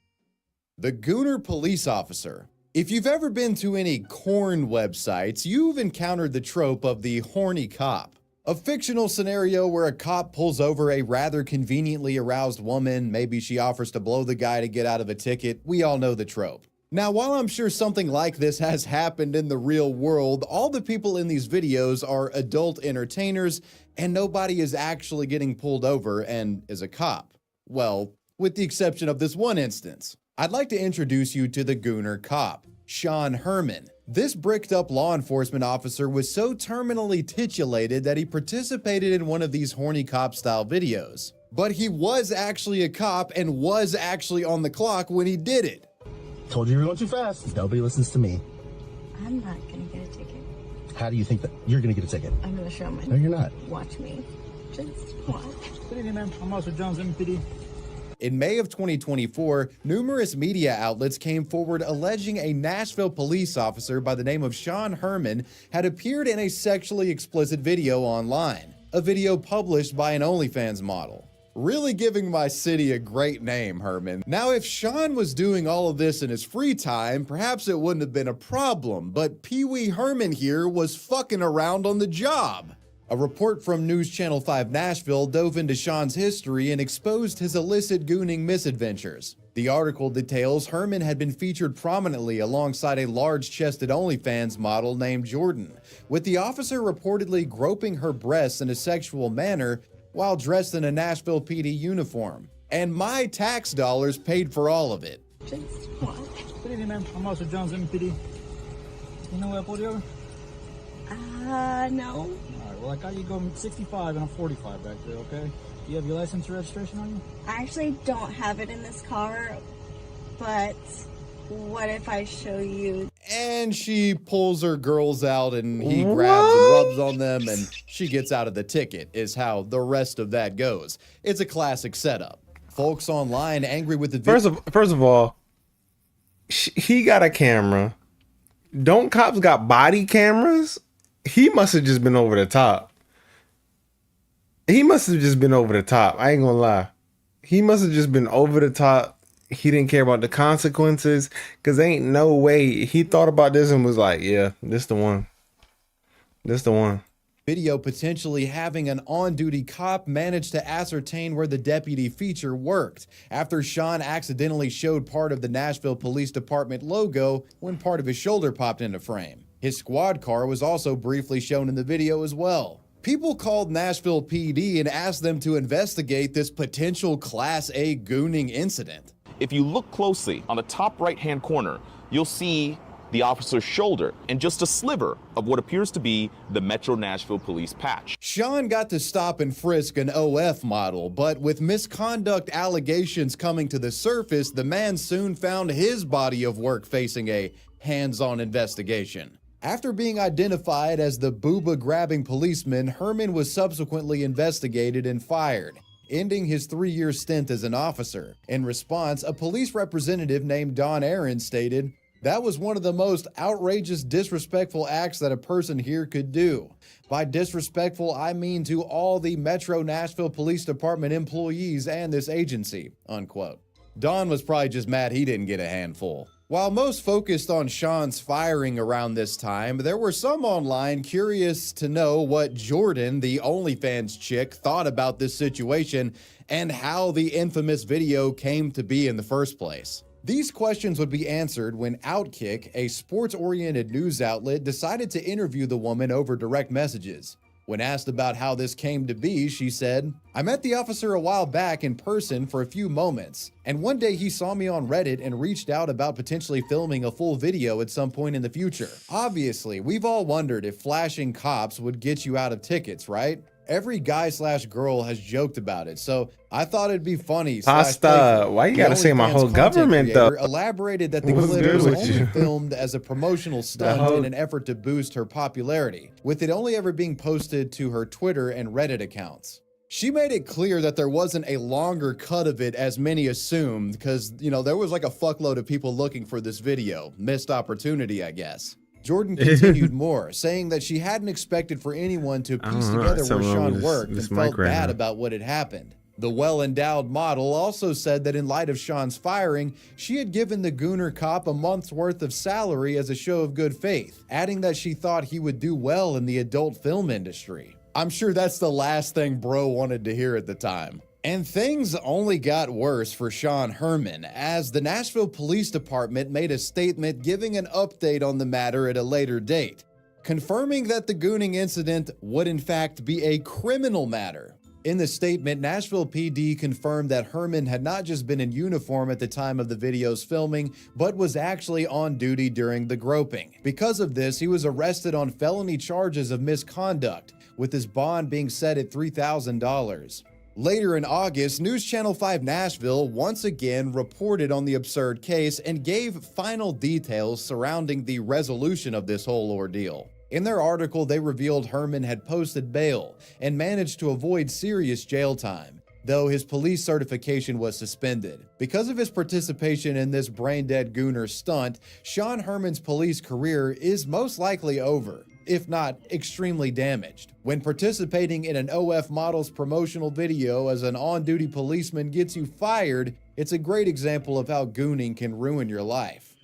The Gooner Police Officer. If you've ever been to any corn websites, you've encountered the trope of the horny cop. A fictional scenario where a cop pulls over a rather conveniently aroused woman, maybe she offers to blow the guy to get out of a ticket. We all know the trope. Now, while I'm sure something like this has happened in the real world, all the people in these videos are adult entertainers and nobody is actually getting pulled over and is a cop. Well, with the exception of this one instance. I'd like to introduce you to the Gooner cop, Sean Herman. This bricked up law enforcement officer was so terminally titulated that he participated in one of these horny cop style videos. But he was actually a cop and was actually on the clock when he did it. Told you you were going too fast. Nobody listens to me. I'm not gonna get a ticket. How do you think that you're going to get a ticket? I'm gonna show my. No, you're not. Watch me. Just watch. Good evening, ma'am. I'm Officer Jones, MPD. In May of 2024, numerous media outlets came forward alleging a Nashville police officer by the name of Sean Herman had appeared in a sexually explicit video online, a video published by an OnlyFans model. Really giving my city a great name, Herman. Now, if Sean was doing all of this in his free time, perhaps it wouldn't have been a problem, but Pee Wee Herman here was fucking around on the job. A report from News Channel 5 Nashville dove into Sean's history and exposed his illicit gooning misadventures. The article details Herman had been featured prominently alongside a large-chested OnlyFans model named Jordan, with the officer reportedly groping her breasts in a sexual manner while dressed in a Nashville PD uniform. And my tax dollars paid for all of it. Just what? Good evening, ma'am. I'm Officer Jones, MPD. You know where I pulled you over? No. All right, well, I got you going 65 and I'm 45 back there, okay? Do you have your license or registration on you? I actually don't have it in this car, but what if I show you? And she pulls her girls out and he grabs and rubs on them and she gets out of the ticket, is how the rest of that goes. It's a classic setup. Folks online angry with the video. First of all, he got a camera. Don't cops got body cameras? He must have just been over the top. He must have just been over the top. I ain't gonna lie. He must have just been over the top. He didn't care about the consequences, because ain't no way he thought about this and was like, yeah, this the one. This the one. Video potentially having an on-duty cop managed to ascertain where the deputy feature worked after Sean accidentally showed part of the Nashville Police Department logo when part of his shoulder popped into frame. His squad car was also briefly shown in the video as well. People called Nashville PD and asked them to investigate this potential Class A gooning incident. If you look closely on the top right-hand corner, you'll see the officer's shoulder and just a sliver of what appears to be the Metro Nashville Police patch. Sean got to stop and frisk an OF model, but with misconduct allegations coming to the surface, the man soon found his body of work facing a hands-on investigation. After being identified as the booba-grabbing policeman, Herman was subsequently investigated and fired, ending his 3-year stint as an officer. In response, a police representative named Don Aaron stated, "That was one of the most outrageous, disrespectful acts that a person here could do. By disrespectful, I mean to all the Metro Nashville Police Department employees and this agency," unquote. Don was probably just mad he didn't get a handful. While most focused on Sean's firing around this time, there were some online curious to know what Jordan, the OnlyFans chick, thought about this situation and how the infamous video came to be in the first place. These questions would be answered when Outkick, a sports-oriented news outlet, decided to interview the woman over direct messages. When asked about how this came to be, she said, "I met the officer a while back in person for a few moments, and one day he saw me on Reddit and reached out about potentially filming a full video at some point in the future. Obviously, we've all wondered if flashing cops would get you out of tickets, right? Every guy/girl has joked about it, so I thought it'd be funny. Pasta, why you gotta say my whole government though? Elaborated that the What's clip good was with only you? filmed as a promotional stunt in an effort to boost her popularity, with it only ever being posted to her Twitter and Reddit accounts. She made it clear that there wasn't a longer cut of it as many assumed, because, there was like a fuckload of people looking for this video. Missed opportunity, I guess. Jordan continued more, saying that she hadn't expected for anyone to piece together where Sean worked and felt bad about what had happened. The well-endowed model also said that in light of Sean's firing, she had given the Gooner cop a month's worth of salary as a show of good faith, adding that she thought he would do well in the adult film industry. I'm sure that's the last thing bro wanted to hear at the time. And things only got worse for Sean Herman, as the Nashville Police Department made a statement giving an update on the matter at a later date, confirming that the gooning incident would in fact be a criminal matter. In the statement, Nashville PD confirmed that Herman had not just been in uniform at the time of the video's filming, but was actually on duty during the groping. Because of this, he was arrested on felony charges of misconduct, with his bond being set at $3,000. Later in August, News Channel 5 Nashville once again reported on the absurd case and gave final details surrounding the resolution of this whole ordeal. In their article, they revealed Herman had posted bail and managed to avoid serious jail time, though his police certification was suspended. Because of his participation in this brain-dead Gooner stunt, Sean Herman's police career is most likely over, if not extremely damaged. When participating in an OF model's promotional video as an on-duty policeman gets you fired, it's a great example of how gooning can ruin your life.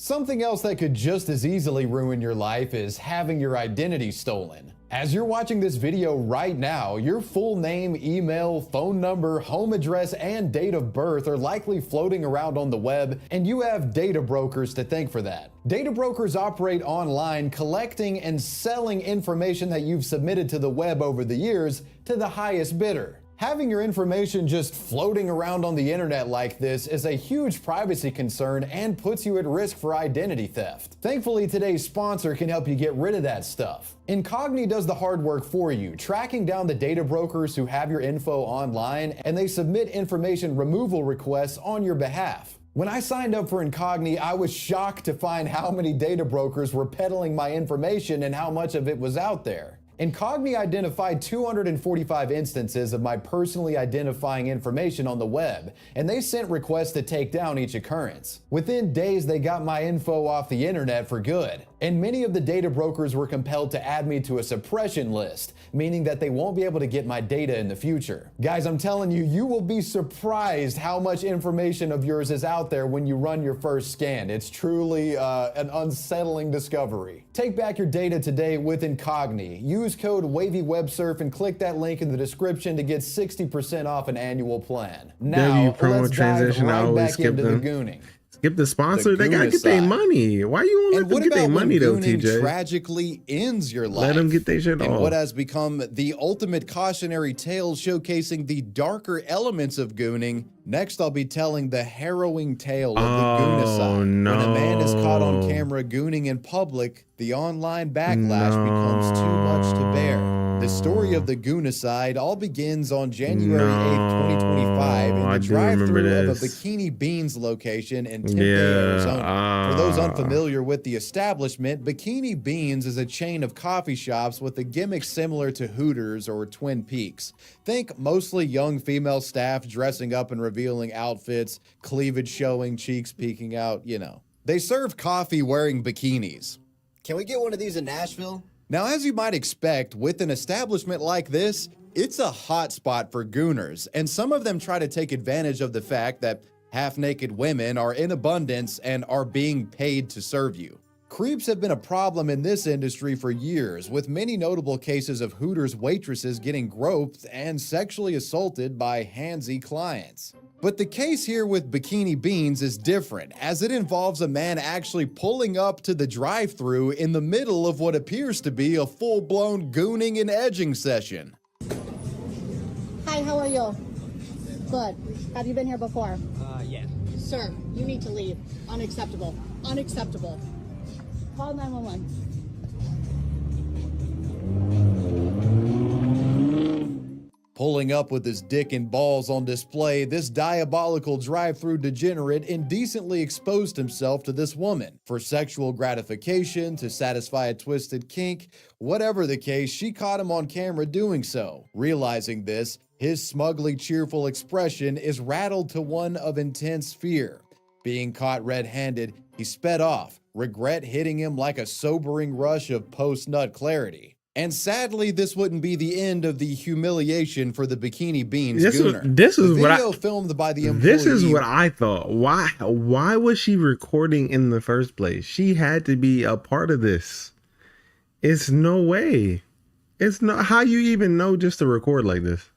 Something else that could just as easily ruin your life is having your identity stolen. As you're watching this video right now, your full name, email, phone number, home address, and date of birth are likely floating around on the web, and you have data brokers to thank for that. Data brokers operate online, collecting and selling information that you've submitted to the web over the years to the highest bidder. Having your information just floating around on the internet like this is a huge privacy concern and puts you at risk for identity theft. Thankfully, today's sponsor can help you get rid of that stuff. Incogni does the hard work for you, tracking down the data brokers who have your info online, and they submit information removal requests on your behalf. When I signed up for Incogni, I was shocked to find how many data brokers were peddling my information and how much of it was out there. Incogni identified 245 instances of my personally identifying information on the web, and they sent requests to take down each occurrence. Within days, they got my info off the internet for good, and many of the data brokers were compelled to add me to a suppression list, meaning that they won't be able to get my data in the future. Guys, I'm telling you, you will be surprised how much information of yours is out there when you run your first scan. It's truly an unsettling discovery. Take back your data today with Incogni. Use code WavyWebSurf and click that link in the description to get 60% off an annual plan. Now, let's dive right back into the gooning. Skip the sponsor. They gotta get their money. Why you want to let them get their money though, TJ? Tragically ends your life. Let them get their shit And off. what has become the ultimate cautionary tale showcasing the darker elements of gooning. Next, I'll be telling the harrowing tale of the goonicide. No. When a man is caught on camera gooning in public, the online backlash becomes too much to bear. The story of the goonicide all begins on January 8th, 2025 in the drive-thru of a Bikini Beans location in Tempe, Arizona. For those unfamiliar with the establishment, Bikini Beans is a chain of coffee shops with a gimmick similar to Hooters or Twin Peaks. Think mostly young female staff dressing up and revealing outfits, cleavage showing, cheeks peeking out, you know. They serve coffee wearing bikinis. Can we get one of these in Nashville? Now, as you might expect, with an establishment like this, it's a hot spot for gooners, and some of them try to take advantage of the fact that half-naked women are in abundance and are being paid to serve you. Creeps have been a problem in this industry for years, with many notable cases of Hooters waitresses getting groped and sexually assaulted by handsy clients. But the case here with Bikini Beans is different, as it involves a man actually pulling up to the drive-thru in the middle of what appears to be a full-blown gooning and edging session. Hi, how are you? Good. Have you been here before? Yeah. Sir, you need to leave. Unacceptable. Unacceptable. Call 911. Pulling up with his dick and balls on display, this diabolical drive-thru degenerate indecently exposed himself to this woman. For sexual gratification, to satisfy a twisted kink, whatever the case, she caught him on camera doing so. Realizing this, his smugly cheerful expression is rattled to one of intense fear. Being caught red-handed, he sped off, regret hitting him like a sobering rush of post-nut clarity. And sadly, this wouldn't be the end of the humiliation for the Bikini Beans gooner. This is the what video filmed by the employee. This is what I thought. Why was she recording in the first place? She had to be a part of this. It's no way. It's not how you even know just to record like this.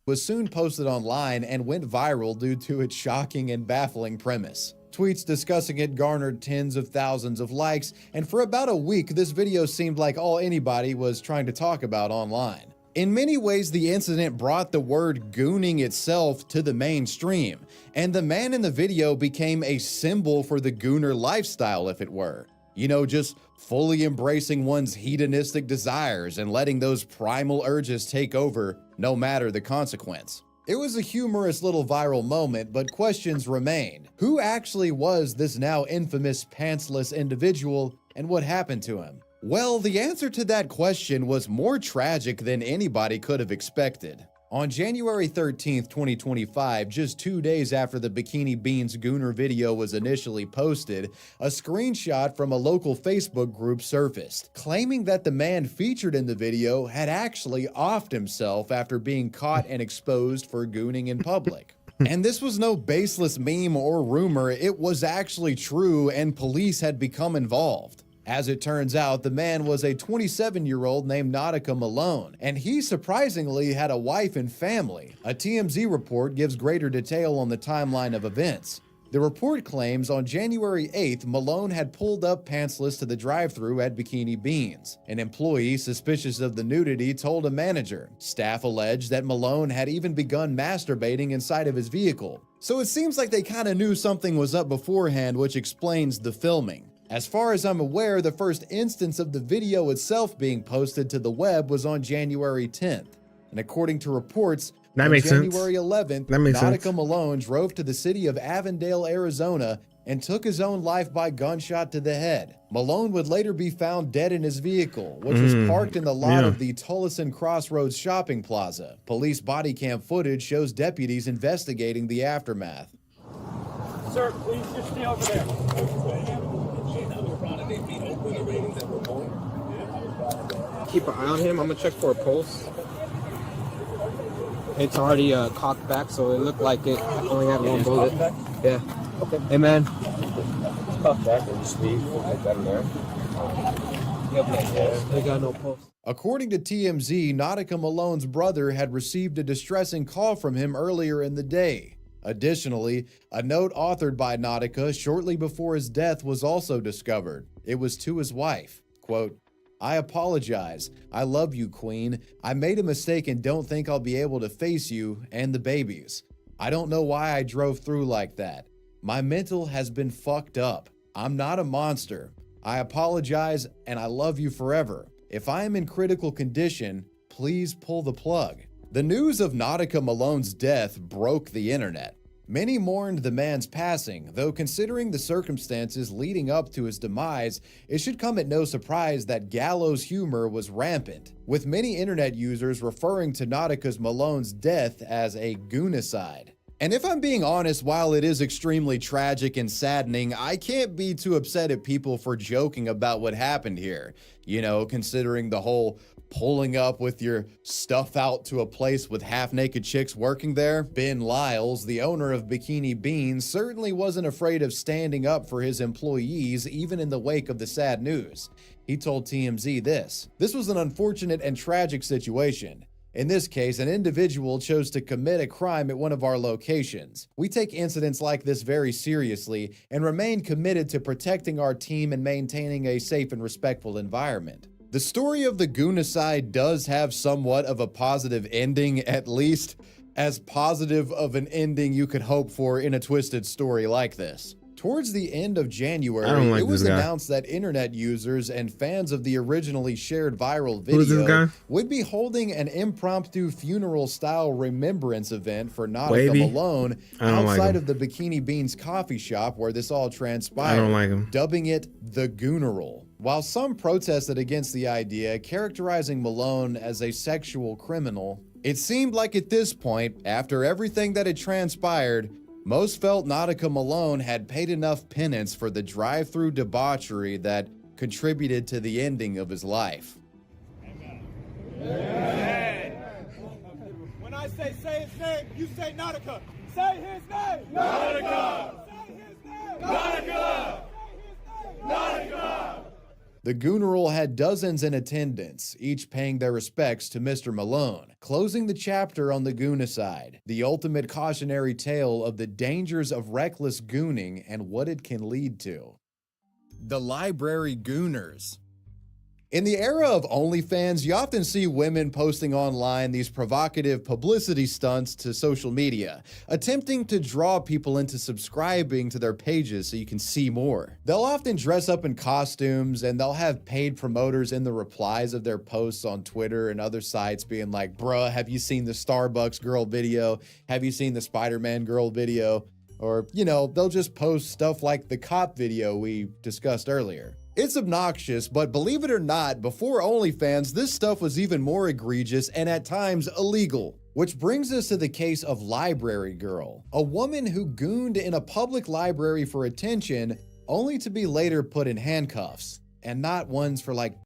Was soon posted online and went viral due to its shocking and baffling premise. Tweets discussing it garnered tens of thousands of likes, and for about a week, this video seemed like all anybody was trying to talk about online. In many ways, the incident brought the word gooning itself to the mainstream, and the man in the video became a symbol for the gooner lifestyle, if it were. You know, just fully embracing one's hedonistic desires and letting those primal urges take over, no matter the consequence. It was a humorous little viral moment, but questions remain. Who actually was this now infamous pantsless individual, and what happened to him? Well, the answer to that question was more tragic than anybody could have expected. On January 13th, 2025, just 2 days after the Bikini Beans gooner video was initially posted, a screenshot from a local Facebook group surfaced, claiming that the man featured in the video had actually offed himself after being caught and exposed for gooning in public. And this was no baseless meme or rumor, it was actually true, and police had become involved. As it turns out, the man was a 27-year-old named Nautica Malone, and he surprisingly had a wife and family. A TMZ report gives greater detail on the timeline of events. The report claims on January 8th, Malone had pulled up pantsless to the drive-thru at Bikini Beans. An employee suspicious of the nudity told a manager. Staff alleged that Malone had even begun masturbating inside of his vehicle. So it seems like they kind of knew something was up beforehand, which explains the filming. As far as I'm aware, the first instance of the video itself being posted to the web was on January 10th. And according to reports, on January 11th, Nautica Malone drove to the city of Avondale, Arizona, and took his own life by gunshot to the head. Malone would later be found dead in his vehicle, which was parked in the lot of the Tullison Crossroads shopping plaza. Police body cam footage shows deputies investigating the aftermath. Sir, please just stay over there. Keep an eye on him. I'm gonna check for a pulse. It's already cocked back, so it looked like it only had one bullet. Yeah. Okay. Hey man. It's cocked back and just leave. Like that in there. They got no pulse. According to TMZ, Nautica Malone's brother had received a distressing call from him earlier in the day. Additionally, a note authored by Nautica shortly before his death was also discovered. It was to his wife. Quote, "I apologize. I love you, Queen. I made a mistake and don't think I'll be able to face you and the babies. I don't know why I drove through like that. My mental has been fucked up. I'm not a monster. I apologize and I love you forever. If I am in critical condition, please pull the plug." The news of Nautica Malone's death broke the internet. Many mourned the man's passing, though considering the circumstances leading up to his demise, it should come at no surprise that gallows humor was rampant, with many internet users referring to Nautica Malone's death as a goonicide. And if I'm being honest, while it is extremely tragic and saddening, I can't be too upset at people for joking about what happened here. You know, considering the whole pulling up with your stuff out to a place with half-naked chicks working there. Ben Lyles, the owner of Bikini Beans, certainly wasn't afraid of standing up for his employees, even in the wake of the sad news. He told TMZ this: "This was an unfortunate and tragic situation. In this case, an individual chose to commit a crime at one of our locations. We take incidents like this very seriously and remain committed to protecting our team and maintaining a safe and respectful environment." The story of the goonicide does have somewhat of a positive ending, at least as positive of an ending you could hope for in a twisted story like this. Towards the end of January, it was announced that internet users and fans of the originally shared viral video would be holding an impromptu funeral-style remembrance event for Nautica Malone outside of the Bikini Beans coffee shop where this all transpired, dubbing it the Gooneral. While some protested against the idea, characterizing Malone as a sexual criminal, it seemed like at this point, after everything that had transpired, most felt Nautica Malone had paid enough penance for the drive-through debauchery that contributed to the ending of his life. Amen. When I say his name, you say Nautica. Say his name! Nautica! Say his name! Nautica! Say his name! Nautica! The Gooneral had dozens in attendance, each paying their respects to Mr. Malone, closing the chapter on the goonicide, the ultimate cautionary tale of the dangers of reckless gooning and what it can lead to. The Library Gooners. In the era of OnlyFans, you often see women posting online these provocative publicity stunts to social media, attempting to draw people into subscribing to their pages so you can see more. They'll often dress up in costumes and they'll have paid promoters in the replies of their posts on Twitter and other sites being like, "Bruh, have you seen the Starbucks girl video? Have you seen the Spider-Man girl video?" Or, you know, they'll just post stuff like the cop video we discussed earlier. It's obnoxious, but believe it or not, before OnlyFans, this stuff was even more egregious and at times illegal. Which brings us to the case of Library Girl, a woman who gooned in a public library for attention, only to be later put in handcuffs, and not ones for like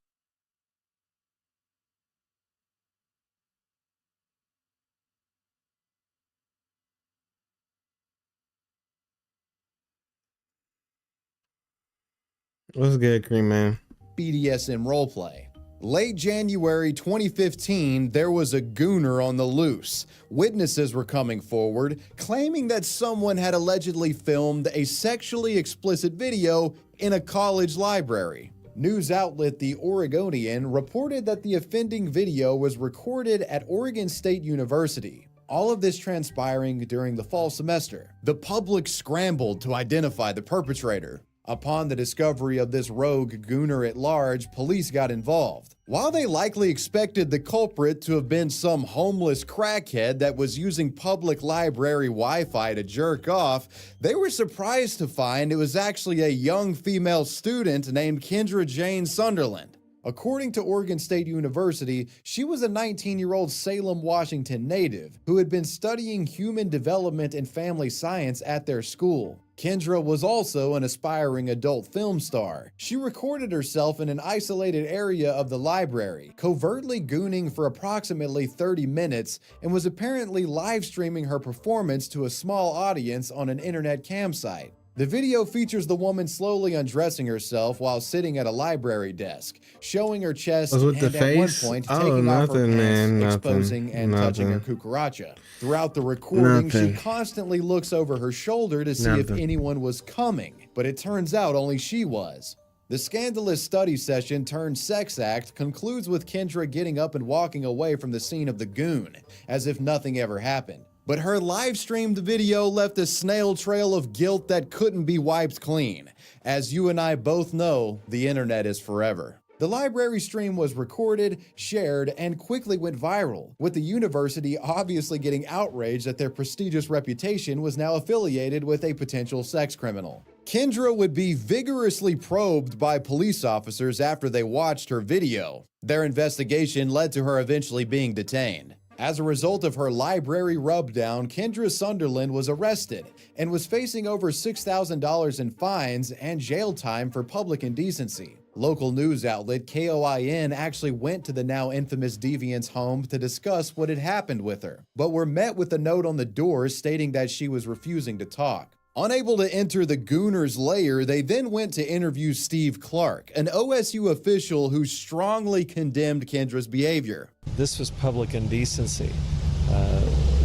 What's good, Cream Man? BDSM roleplay. Late January 2015, there was a gooner on the loose. Witnesses were coming forward, claiming that someone had allegedly filmed a sexually explicit video in a college library. News outlet The Oregonian reported that the offending video was recorded at Oregon State University. All of this transpiring during the fall semester. The public scrambled to identify the perpetrator. Upon the discovery of this rogue gooner at large, police got involved. While they likely expected the culprit to have been some homeless crackhead that was using public library Wi-Fi to jerk off, they were surprised to find it was actually a young female student named Kendra Jane Sunderland. According to Oregon State University, she was a 19-year-old Salem, Washington native who had been studying human development and family science at their school. Kendra was also an aspiring adult film star. She recorded herself in an isolated area of the library, covertly gooning for approximately 30 minutes, and was apparently live streaming her performance to a small audience on an internet campsite. The video features the woman slowly undressing herself while sitting at a library desk, showing her chest and at one point taking off her pants, exposing and touching her cucaracha. Throughout the recording, she constantly looks over her shoulder to see if anyone was coming, but it turns out only she was. The scandalous study session turned sex act concludes with Kendra getting up and walking away from the scene of the goon, as if nothing ever happened. But her live-streamed video left a snail trail of guilt that couldn't be wiped clean. As you and I both know, the internet is forever. The library stream was recorded, shared, and quickly went viral, with the university obviously getting outraged that their prestigious reputation was now affiliated with a potential sex criminal. Kendra would be vigorously probed by police officers after they watched her video. Their investigation led to her eventually being detained. As a result of her library rubdown, Kendra Sunderland was arrested and was facing over $6,000 in fines and jail time for public indecency. Local news outlet KOIN actually went to the now infamous deviant's home to discuss what had happened with her, but were met with a note on the door stating that she was refusing to talk. Unable to enter the gooner's lair, they then went to interview Steve Clark, an OSU official who strongly condemned Kendra's behavior. This was public indecency.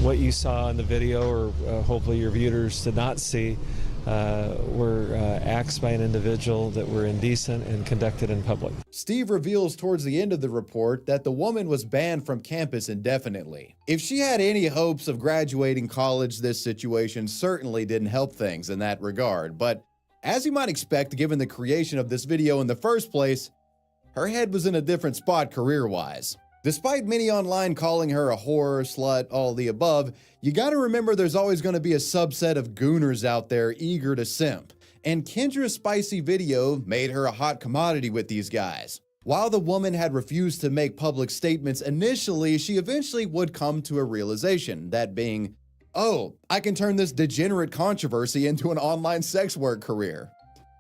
What you saw in the video, or hopefully your viewers did not see, were acts by an individual that were indecent and conducted in public. Steve reveals towards the end of the report that the woman was banned from campus indefinitely. If she had any hopes of graduating college, this situation certainly didn't help things in that regard. But as you might expect, given the creation of this video in the first place, her head was in a different spot career-wise. Despite many online calling her a whore, slut, all the above, you gotta remember there's always gonna be a subset of gooners out there eager to simp. And Kendra's spicy video made her a hot commodity with these guys. While the woman had refused to make public statements initially, she eventually would come to a realization, that being, oh, I can turn this degenerate controversy into an online sex work career.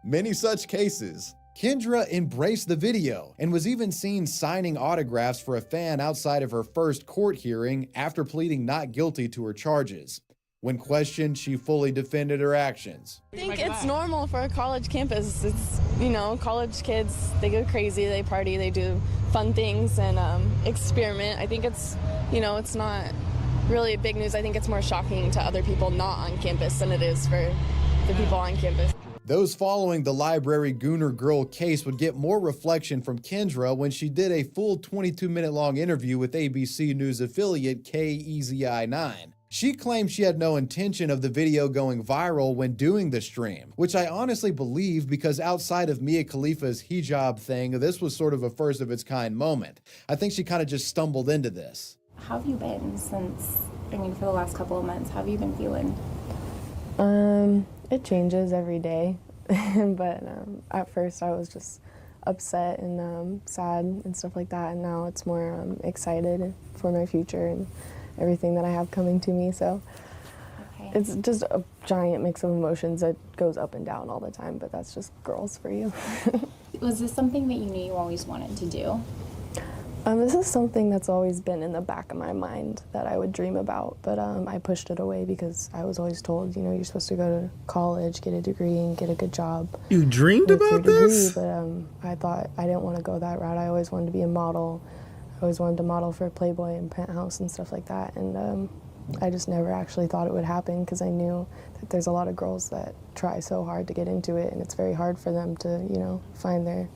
Many such cases. Kendra embraced the video and was even seen signing autographs for a fan outside of her first court hearing after pleading not guilty to her charges. When questioned, she fully defended her actions. I think it's normal for a college campus. It's, you know, college kids, they go crazy, they party, they do fun things and experiment. I think it's, you know, it's not really big news. I think it's more shocking to other people not on campus than it is for the people on campus. Those following the library gooner girl case would get more reflection from Kendra when she did a full 22-minute long interview with ABC News affiliate KEZI9. She claimed she had no intention of the video going viral when doing the stream, which I honestly believe because outside of Mia Khalifa's hijab thing, this was sort of a first of its kind moment. I think she kind of just stumbled into this. How have you been since, for the last couple of months? How have you been feeling? It changes every day, but at first I was just upset and sad and stuff like that, and now it's more excited for my future and everything that I have coming to me, so it's just a giant mix of emotions that goes up and down all the time, but that's just girls for you. Was this something that you knew you always wanted to do? This is something that's always been in the back of my mind that I would dream about, but I pushed it away because I was always told, you know, you're supposed to go to college, get a degree, and get a good job. You dreamed about this? But I thought I didn't want to go that route. I always wanted to be a model. I always wanted to model for Playboy and Penthouse and stuff like that, and I just never actually thought it would happen because I knew that there's a lot of girls that try so hard to get into it, and it's very hard for them to, you know, find the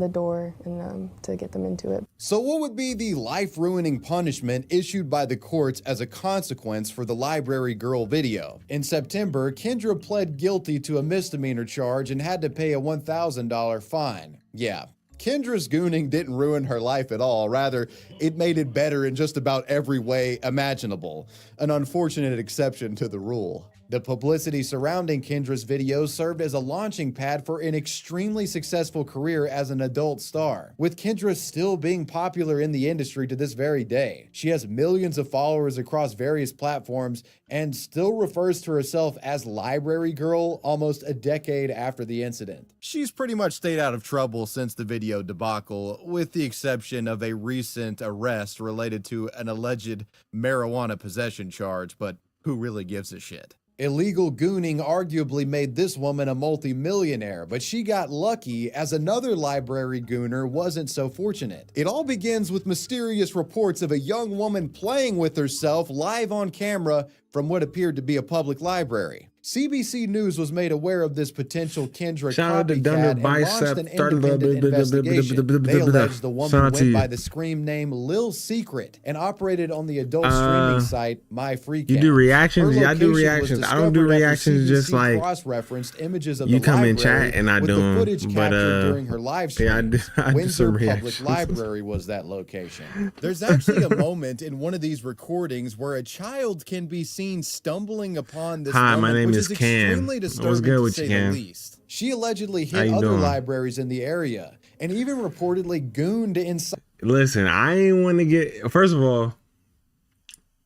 door and to get them into it. So what would be the life-ruining punishment issued by the courts as a consequence for the Library Girl video? In September, Kendra pled guilty to a misdemeanor charge and had to pay a $1,000 fine. Yeah. Kendra's gooning didn't ruin her life at all. Rather, it made it better in just about every way imaginable. An unfortunate exception to the rule. The publicity surrounding Kendra's videos served as a launching pad for an extremely successful career as an adult star, with Kendra still being popular in the industry to this very day. She has millions of followers across various platforms and still refers to herself as Library Girl almost a decade after the incident. She's pretty much stayed out of trouble since the video debacle, with the exception of a recent arrest related to an alleged marijuana possession charge, but who really gives a shit? Illegal gooning arguably made this woman a multi-millionaire, but she got lucky as another library gooner wasn't so fortunate. It all begins with mysterious reports of a young woman playing with herself live on camera from what appeared to be a public library. CBC News was made aware of this potential Kendra copycat and launched an independent investigation. They alleged the woman went by the scream name Lil Secret and operated on the adult streaming site MyFreeCam. You do reactions? Yeah, I do reactions. I don't do reactions just like cross-referenced images of you the come in library chat and I with do the them. footage But captured during her live stream. yeah, I do some Windsor Public reactions. Library was that location. There's actually a moment in one of these recordings where a child can be seen stumbling upon this Hi, woman, my name which is Cam. extremely What's disturbing good to with say you, the Cam? least. She allegedly How hit you other doing? libraries in the area and even reportedly gooned inside. Listen, I ain't want to get. First of all,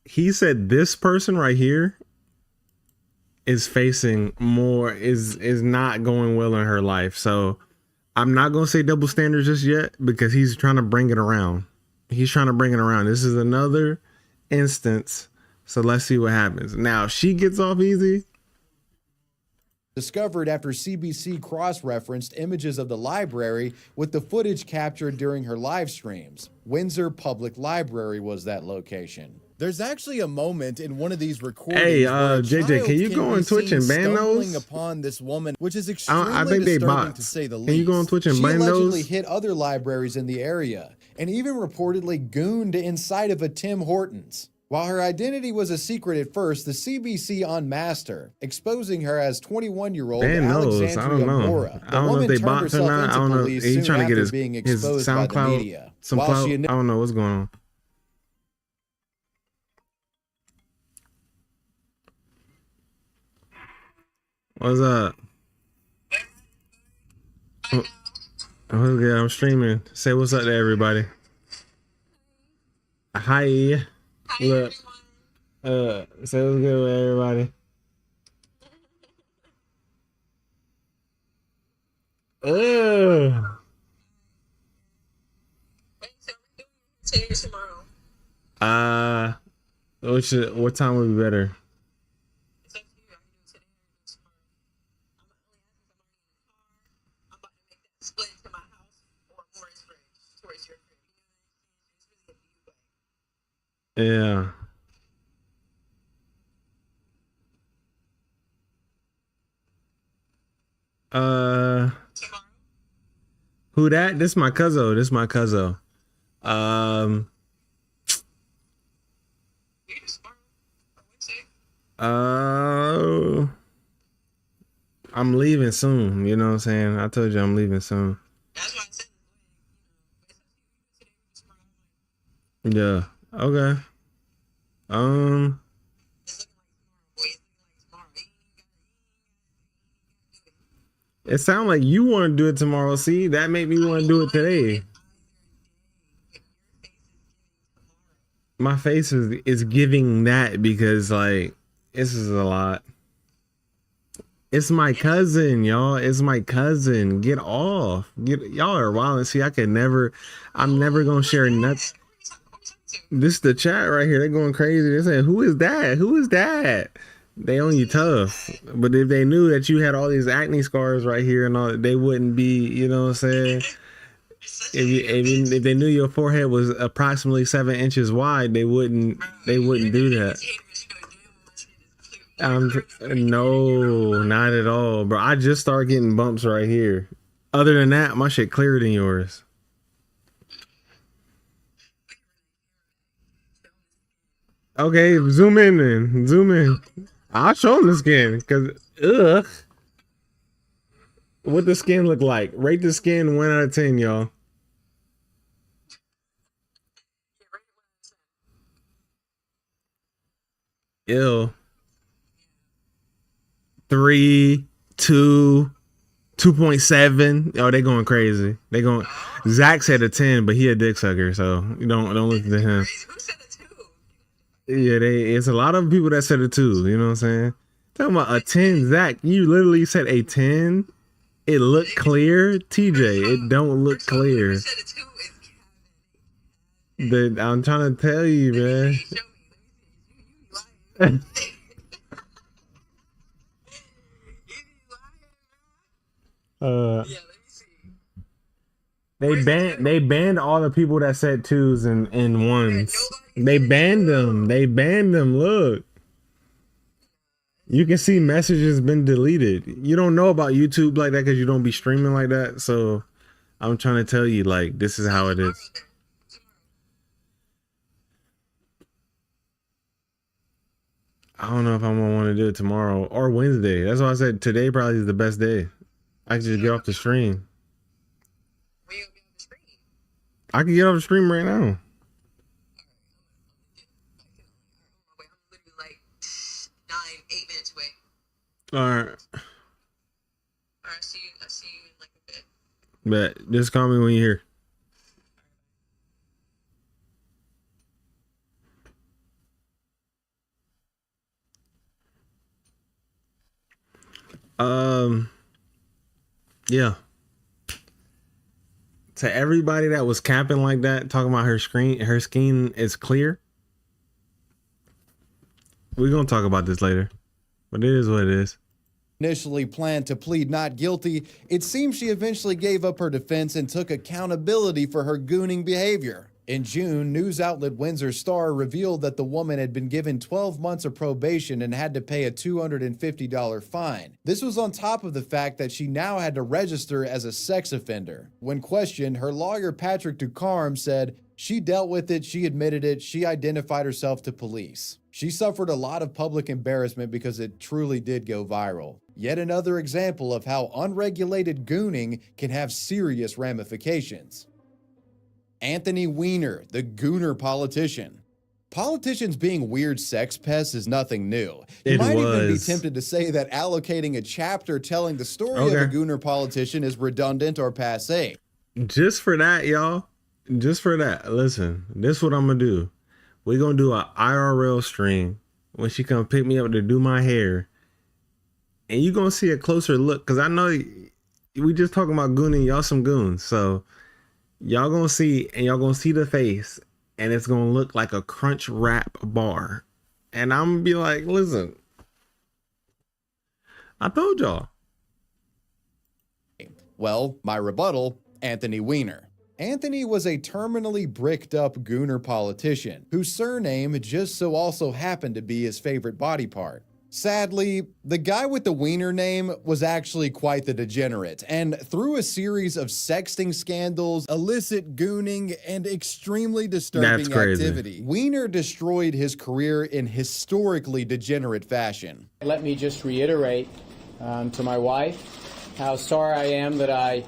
he said this person right here is facing more is not going well in her life. So I'm not gonna say double standards just yet because he's trying to bring it around. He's trying to bring it around. This is another instance. So let's see what happens. Now, if she gets off easy. Discovered after CBC cross-referenced images of the library with the footage captured during her live streams. Windsor Public Library was that location. There's actually a moment in one of these recordings. Hey, where a JJ, child can you go on be Twitch seen and ban stumbling those? upon this woman, which is extremely I think they disturbing bots. to say the least. Can you go on Twitch and she ban allegedly those? hit other libraries in the area and even reportedly gooned inside of a Tim Hortons. While her identity was a secret at first, the CBC unmasked her, exposing her as 21-year-old Ben knows. Alexandria I don't know. Mora. I don't know if they bots or not. I don't know. He's trying to get his SoundCloud, some clout. I don't know what's going on. What's up? Okay, I'm streaming. Say what's up to everybody. Hi. Look. Say what's good with everybody. What time would be better? Yeah. Who that? This my cousin. This my cousin. I'm leaving soon. You know what I'm saying? I told you I'm leaving soon. Yeah. Okay. It sounds like you want to do it tomorrow. See, that made me want to do it today. My face is giving that because like this is a lot. It's my cousin, y'all. It's my cousin. Get off. Y'all are wild. And see, I'm never gonna share nuts. This is the chat right here. They're going crazy. They're saying, who is that? Who is that? They on you tough. But if they knew that you had all these acne scars right here and all, they wouldn't be, you know what I'm saying? If they knew your forehead was approximately 7 inches wide, they wouldn't do that. No, not at all, bro. I just started getting bumps right here. Other than that, my shit clearer than yours. Okay, zoom in then. Zoom in. I'll show them the skin, cause ugh. What the skin look like? Rate the skin 1 out of 10, y'all. Ew. 3, 2, 2.7. Oh, they going crazy. They going. Zach said a 10, but he a dick sucker, so you don't listen to him. Yeah, it's a lot of people that said a 2. You know what I'm saying? Talking about a 10, Zach. You literally said a 10. It looked clear, TJ. It don't look clear. I'm trying to tell you, man. They banned all the people that said 2s and 1s. They banned them. Look. You can see messages been deleted. You don't know about YouTube like that because you don't be streaming like that. So I'm trying to tell you, like, this is how it is. I don't know if I'm gonna want to do it tomorrow or Wednesday. That's why I said today probably is the best day. I can just get off the stream. I can get off the stream right now. All right. I see you in like a bit. But just call me when you're here. Yeah. To everybody that was capping like that, talking about her skin is clear. We're gonna talk about this later, but it is what it is. Initially planned to plead not guilty, it seems she eventually gave up her defense and took accountability for her gooning behavior. In June, news outlet Windsor Star revealed that the woman had been given 12 months of probation and had to pay a $250 fine. This was on top of the fact that she now had to register as a sex offender. When questioned, her lawyer Patrick Ducarme said she dealt with it, she admitted it, she identified herself to police. She suffered a lot of public embarrassment because it truly did go viral. Yet another example of how unregulated gooning can have serious ramifications. Anthony Weiner, the gooner politician. Politicians being weird sex pests is nothing new. You might even be tempted to say that allocating a chapter telling the story of a gooner politician is redundant or passé. Just for that, y'all. Just for that. Listen, this is what I'm going to do. We're going to do an IRL stream when she come pick me up to do my hair. And you're going to see a closer look. Because I know we just talking about gooning. Y'all some goons. So y'all going to see, and y'all going to see the face. And it's going to look like a Crunch Wrap bar. And I'm going to be like, listen. I told y'all. Well, my rebuttal, Anthony Weiner. Anthony was a terminally bricked up gooner politician whose surname just so also happened to be his favorite body part. Sadly, the guy with the Weiner name was actually quite the degenerate, and through a series of sexting scandals, illicit gooning, and extremely disturbing activity, Weiner destroyed his career in historically degenerate fashion. Let me just reiterate to my wife how sorry I am that I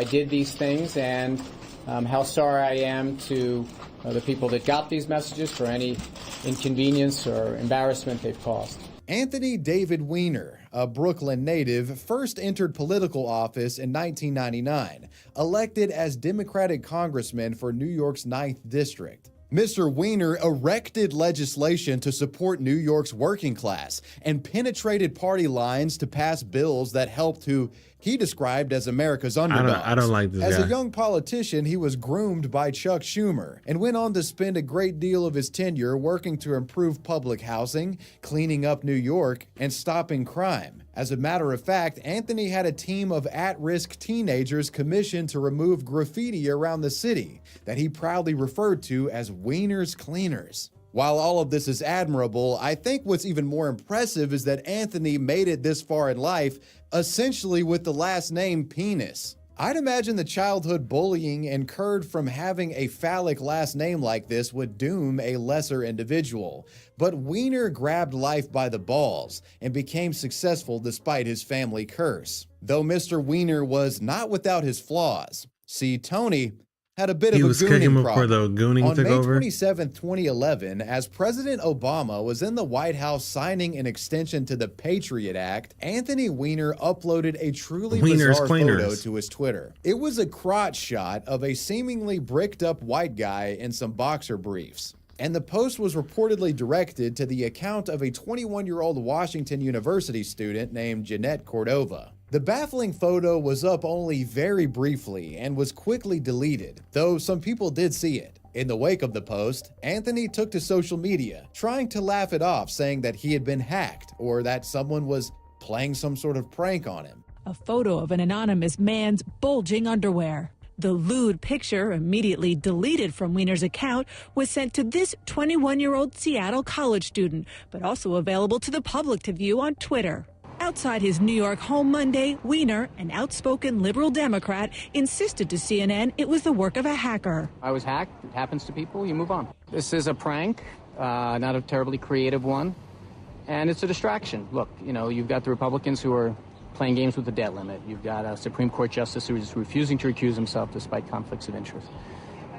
did these things, and how sorry I am to the people that got these messages for any inconvenience or embarrassment they've caused. Anthony David Weiner, a Brooklyn native, first entered political office in 1999, elected as Democratic congressman for New York's 9th District. Mr. Weiner erected legislation to support New York's working class and penetrated party lines to pass bills that helped who he described as America's underdogs. I don't like this As guy. a young politician, he was groomed by Chuck Schumer and went on to spend a great deal of his tenure working to improve public housing, cleaning up New York, and stopping crime. As a matter of fact, Anthony had a team of at-risk teenagers commissioned to remove graffiti around the city that he proudly referred to as Weiner's Cleaners. While all of this is admirable, I think what's even more impressive is that Anthony made it this far in life essentially with the last name Penis. I'd imagine the childhood bullying incurred from having a phallic last name like this would doom a lesser individual. But Weiner grabbed life by the balls and became successful despite his family curse. Though Mr. Weiner was not without his flaws. See, Tony had a bit of a gooning problem. On May 27, 2011, as President Obama was in the White House signing an extension to the Patriot Act, Anthony Weiner uploaded a truly bizarre photo to his Twitter. It was a crotch shot of a seemingly bricked up white guy in some boxer briefs. And the post was reportedly directed to the account of a 21-year-old Washington University student named Jeanette Cordova. The baffling photo was up only very briefly and was quickly deleted, though some people did see it. In the wake of the post, Anthony took to social media, trying to laugh it off, saying that he had been hacked or that someone was playing some sort of prank on him. A photo of an anonymous man's bulging underwear. The lewd picture, immediately deleted from Weiner's account, was sent to this 21-year-old Seattle college student, but also available to the public to view on Twitter. Outside his New York home Monday, Weiner, an outspoken liberal Democrat, insisted to CNN it was the work of a hacker. I was hacked. It happens to people. You move on. This is a prank, not a terribly creative one, and it's a distraction. Look, you know, you've got the Republicans who are playing games with the debt limit. You've got a Supreme Court justice who is refusing to recuse himself despite conflicts of interest.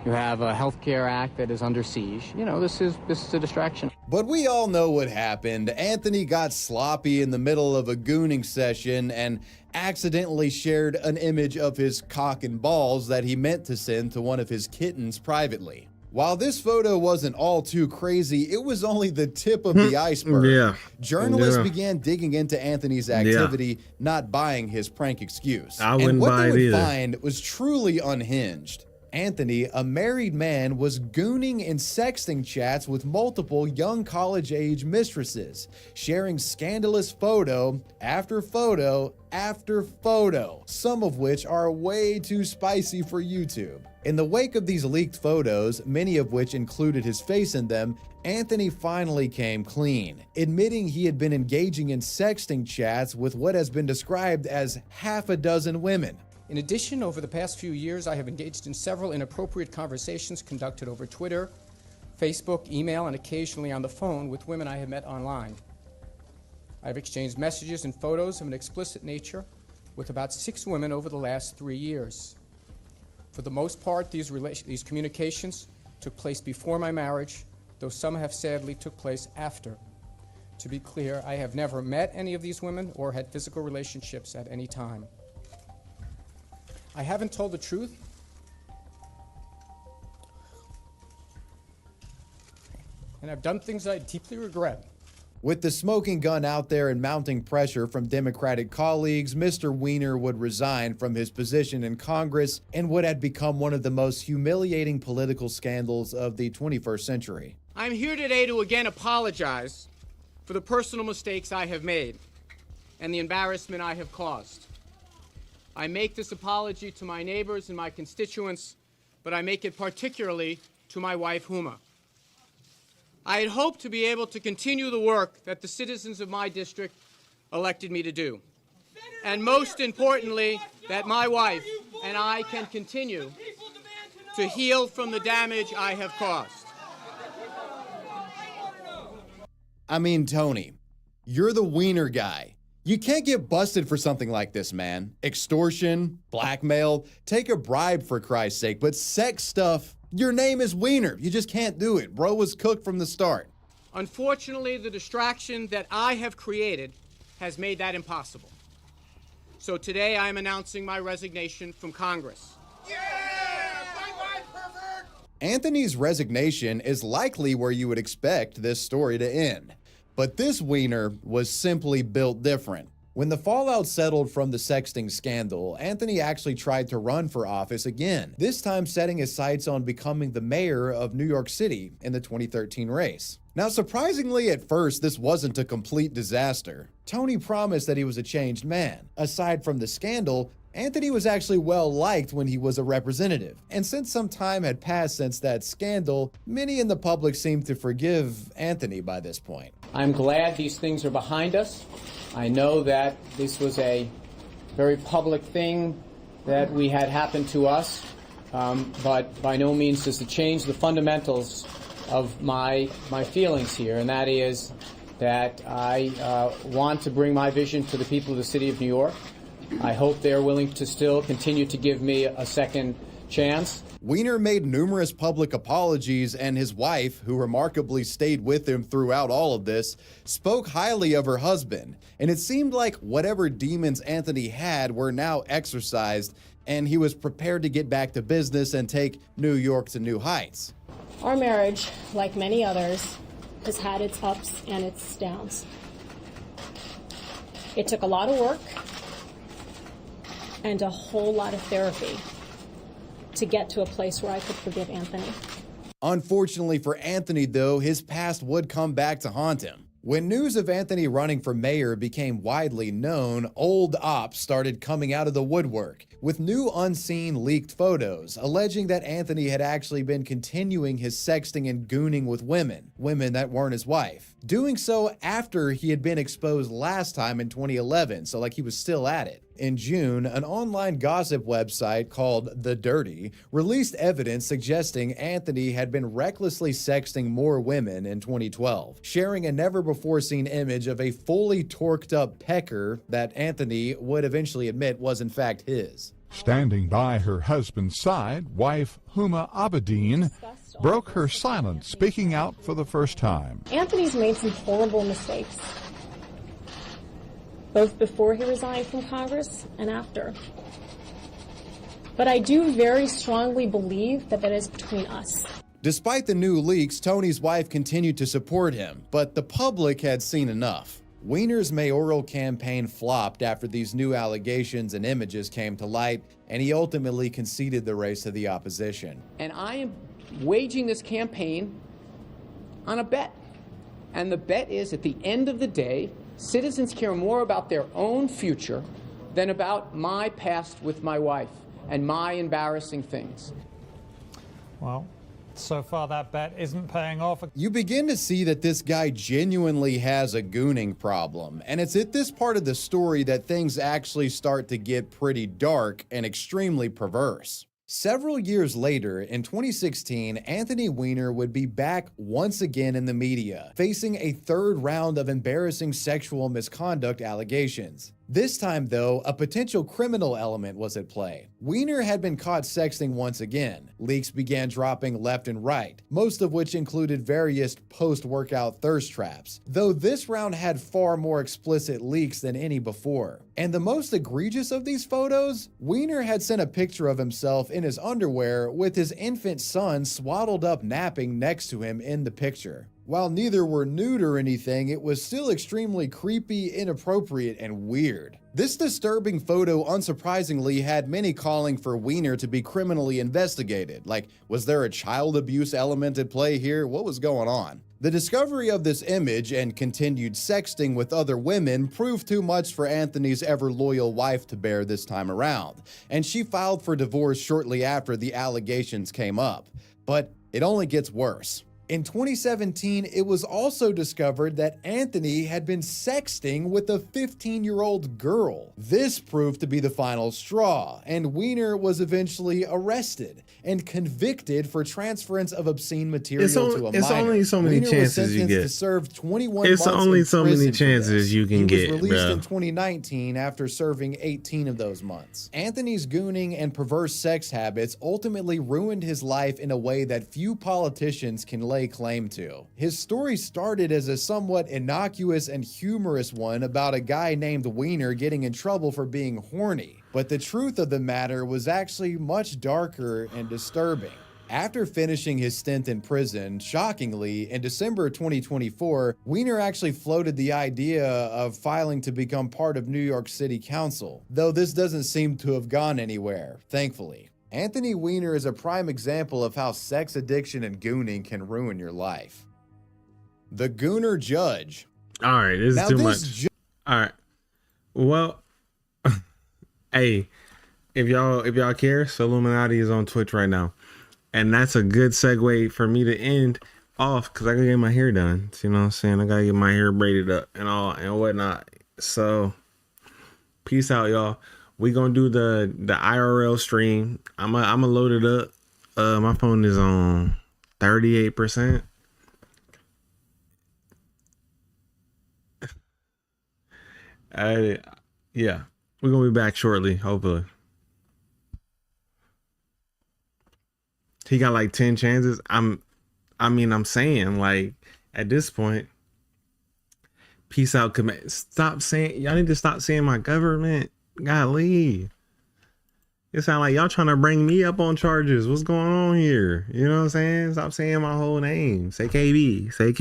You have a health care act that is under siege. You know, this is a distraction. But we all know what happened. Anthony got sloppy in the middle of a gooning session and accidentally shared an image of his cock and balls that he meant to send to one of his kittens privately. While this photo wasn't all too crazy, it was only the tip of the iceberg. Yeah. Journalists began digging into Anthony's activity, not buying his prank excuse. I wouldn't And buy it what they would either. find was truly unhinged. Anthony, a married man, was gooning and sexting chats with multiple young college-age mistresses, sharing scandalous photo after photo after photo, some of which are way too spicy for YouTube. In the wake of these leaked photos, many of which included his face in them, Anthony finally came clean, admitting he had been engaging in sexting chats with what has been described as half a dozen women. In addition, over the past few years, I have engaged in several inappropriate conversations conducted over Twitter, Facebook, email, and occasionally on the phone with women I have met online. I have exchanged messages and photos of an explicit nature with about 6 women over the last 3 years. For the most part, these communications took place before my marriage, though some have sadly took place after. To be clear, I have never met any of these women or had physical relationships at any time. I haven't told the truth. And I've done things I deeply regret. With the smoking gun out there and mounting pressure from Democratic colleagues, Mr. Weiner would resign from his position in Congress in what had become one of the most humiliating political scandals of the 21st century. I'm here today to again apologize for the personal mistakes I have made and the embarrassment I have caused. I make this apology to my neighbors and my constituents, but I make it particularly to my wife, Huma. I had hoped to be able to continue the work that the citizens of my district elected me to do. And most importantly, that my wife and I can continue to heal from the damage I have caused. I mean, Tony, you're the Weiner guy. You can't get busted for something like this, man. Extortion, blackmail, take a bribe for Christ's sake, but sex stuff, your name is Weiner. You just can't do it. Bro was cooked from the start. Unfortunately, the distraction that I have created has made that impossible. So today I am announcing my resignation from Congress. Anthony's resignation is likely where you would expect this story to end. But this wiener was simply built different. When the fallout settled from the sexting scandal, Anthony actually tried to run for office again, this time setting his sights on becoming the mayor of New York City in the 2013 race. Now, surprisingly, at first, this wasn't a complete disaster. Tony promised that he was a changed man. Aside from the scandal, Anthony was actually well liked when he was a representative. And since some time had passed since that scandal, many in the public seemed to forgive Anthony by this point. I'm glad these things are behind us. I know that this was a very public thing that we had happen to us, but by no means does it change the fundamentals of my feelings here, and that is that I want to bring my vision to the people of the city of New York. I hope they're willing to still continue to give me a second chance. Weiner made numerous public apologies, and his wife, who remarkably stayed with him throughout all of this, spoke highly of her husband. And it seemed like whatever demons Anthony had were now exorcised, and he was prepared to get back to business and take New York to new heights. Our marriage, like many others, has had its ups and its downs. It took a lot of work and a whole lot of therapy to get to a place where I could forgive Anthony. Unfortunately for Anthony, though, his past would come back to haunt him. When news of Anthony running for mayor became widely known, old ops started coming out of the woodwork with new unseen leaked photos alleging that Anthony had actually been continuing his sexting and gooning with women that weren't his wife. Doing so after he had been exposed last time in 2011, so like he was still at it. In June, an online gossip website called The Dirty released evidence suggesting Anthony had been recklessly sexting more women in 2012, sharing a never-before-seen image of a fully torqued-up pecker that Anthony would eventually admit was in fact his. Standing by her husband's side, wife Huma Abedin broke her silence, speaking out for the first time. Anthony's made some horrible mistakes, both before he resigned from Congress and after. But I do very strongly believe that that is between us. Despite the new leaks, Tony's wife continued to support him, but the public had seen enough. Weiner's mayoral campaign flopped after these new allegations and images came to light, and he ultimately conceded the race to the opposition. And I am waging this campaign on a bet. And the bet is, at the end of the day, citizens care more about their own future than about my past with my wife and my embarrassing things. Well, so far that bet isn't paying off. You begin to see that this guy genuinely has a gooning problem, and it's at this part of the story that things actually start to get pretty dark and extremely perverse. Several years later, in 2016, Anthony Weiner would be back once again in the media, facing a third round of embarrassing sexual misconduct allegations. This time, though, a potential criminal element was at play. Weiner had been caught sexting once again. Leaks began dropping left and right, most of which included various post-workout thirst traps, though this round had far more explicit leaks than any before. And the most egregious of these photos? Weiner had sent a picture of himself in his underwear with his infant son swaddled up napping next to him in the picture. While neither were nude or anything, it was still extremely creepy, inappropriate, and weird. This disturbing photo unsurprisingly had many calling for Weiner to be criminally investigated. Like, was there a child abuse element at play here? What was going on? The discovery of this image and continued sexting with other women proved too much for Anthony's ever-loyal wife to bear this time around, and she filed for divorce shortly after the allegations came up. But it only gets worse. In 2017, it was also discovered that Anthony had been sexting with a 15-year-old girl. This proved to be the final straw, and Weiner was eventually arrested and convicted for transference of obscene material to a minor. It's only so many chances you get. To serve 21 it's months only in so prison many for chances this. you can get, He was released bro. in 2019 after serving 18 of those months. Anthony's gooning and perverse sex habits ultimately ruined his life in a way that few politicians can lay claim to. His story started as a somewhat innocuous and humorous one about a guy named Weiner getting in trouble for being horny, but the truth of the matter was actually much darker and disturbing. After finishing his stint in prison, shockingly, in December 2024, Weiner actually floated the idea of filing to become part of New York City Council, though this doesn't seem to have gone anywhere, thankfully. Anthony Weiner is a prime example of how sex addiction and gooning can ruin your life. The Gooner Judge. All right, this is too much. All right. Well, hey, if y'all care, so Illuminati is on Twitch right now. And that's a good segue for me to end off because I gotta get my hair done. So, you know what I'm saying? I gotta get my hair braided up and all and whatnot. So peace out, y'all. We gonna do the IRL stream. I'm gonna load it up. My phone is on 38%. Yeah, we're gonna be back shortly, hopefully. He got like 10 chances. I'm saying, like, at this point, peace out. Stop saying, y'all need to stop saying my government. Golly. It sound like y'all trying to bring me up on charges. What's going on here? You know what I'm saying? Stop saying my whole name. Say KB. Say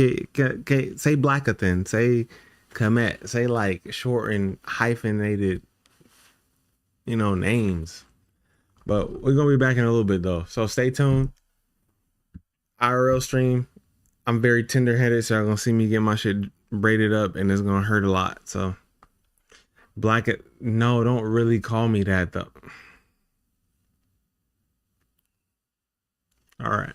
say Blackathan. Say Komet. Say like short and hyphenated, you know, names. But we're gonna be back in a little bit though. So stay tuned. IRL stream. I'm very tender-headed, so y'all gonna see me get my shit braided up and it's gonna hurt a lot. So no, don't really call me that though. All right.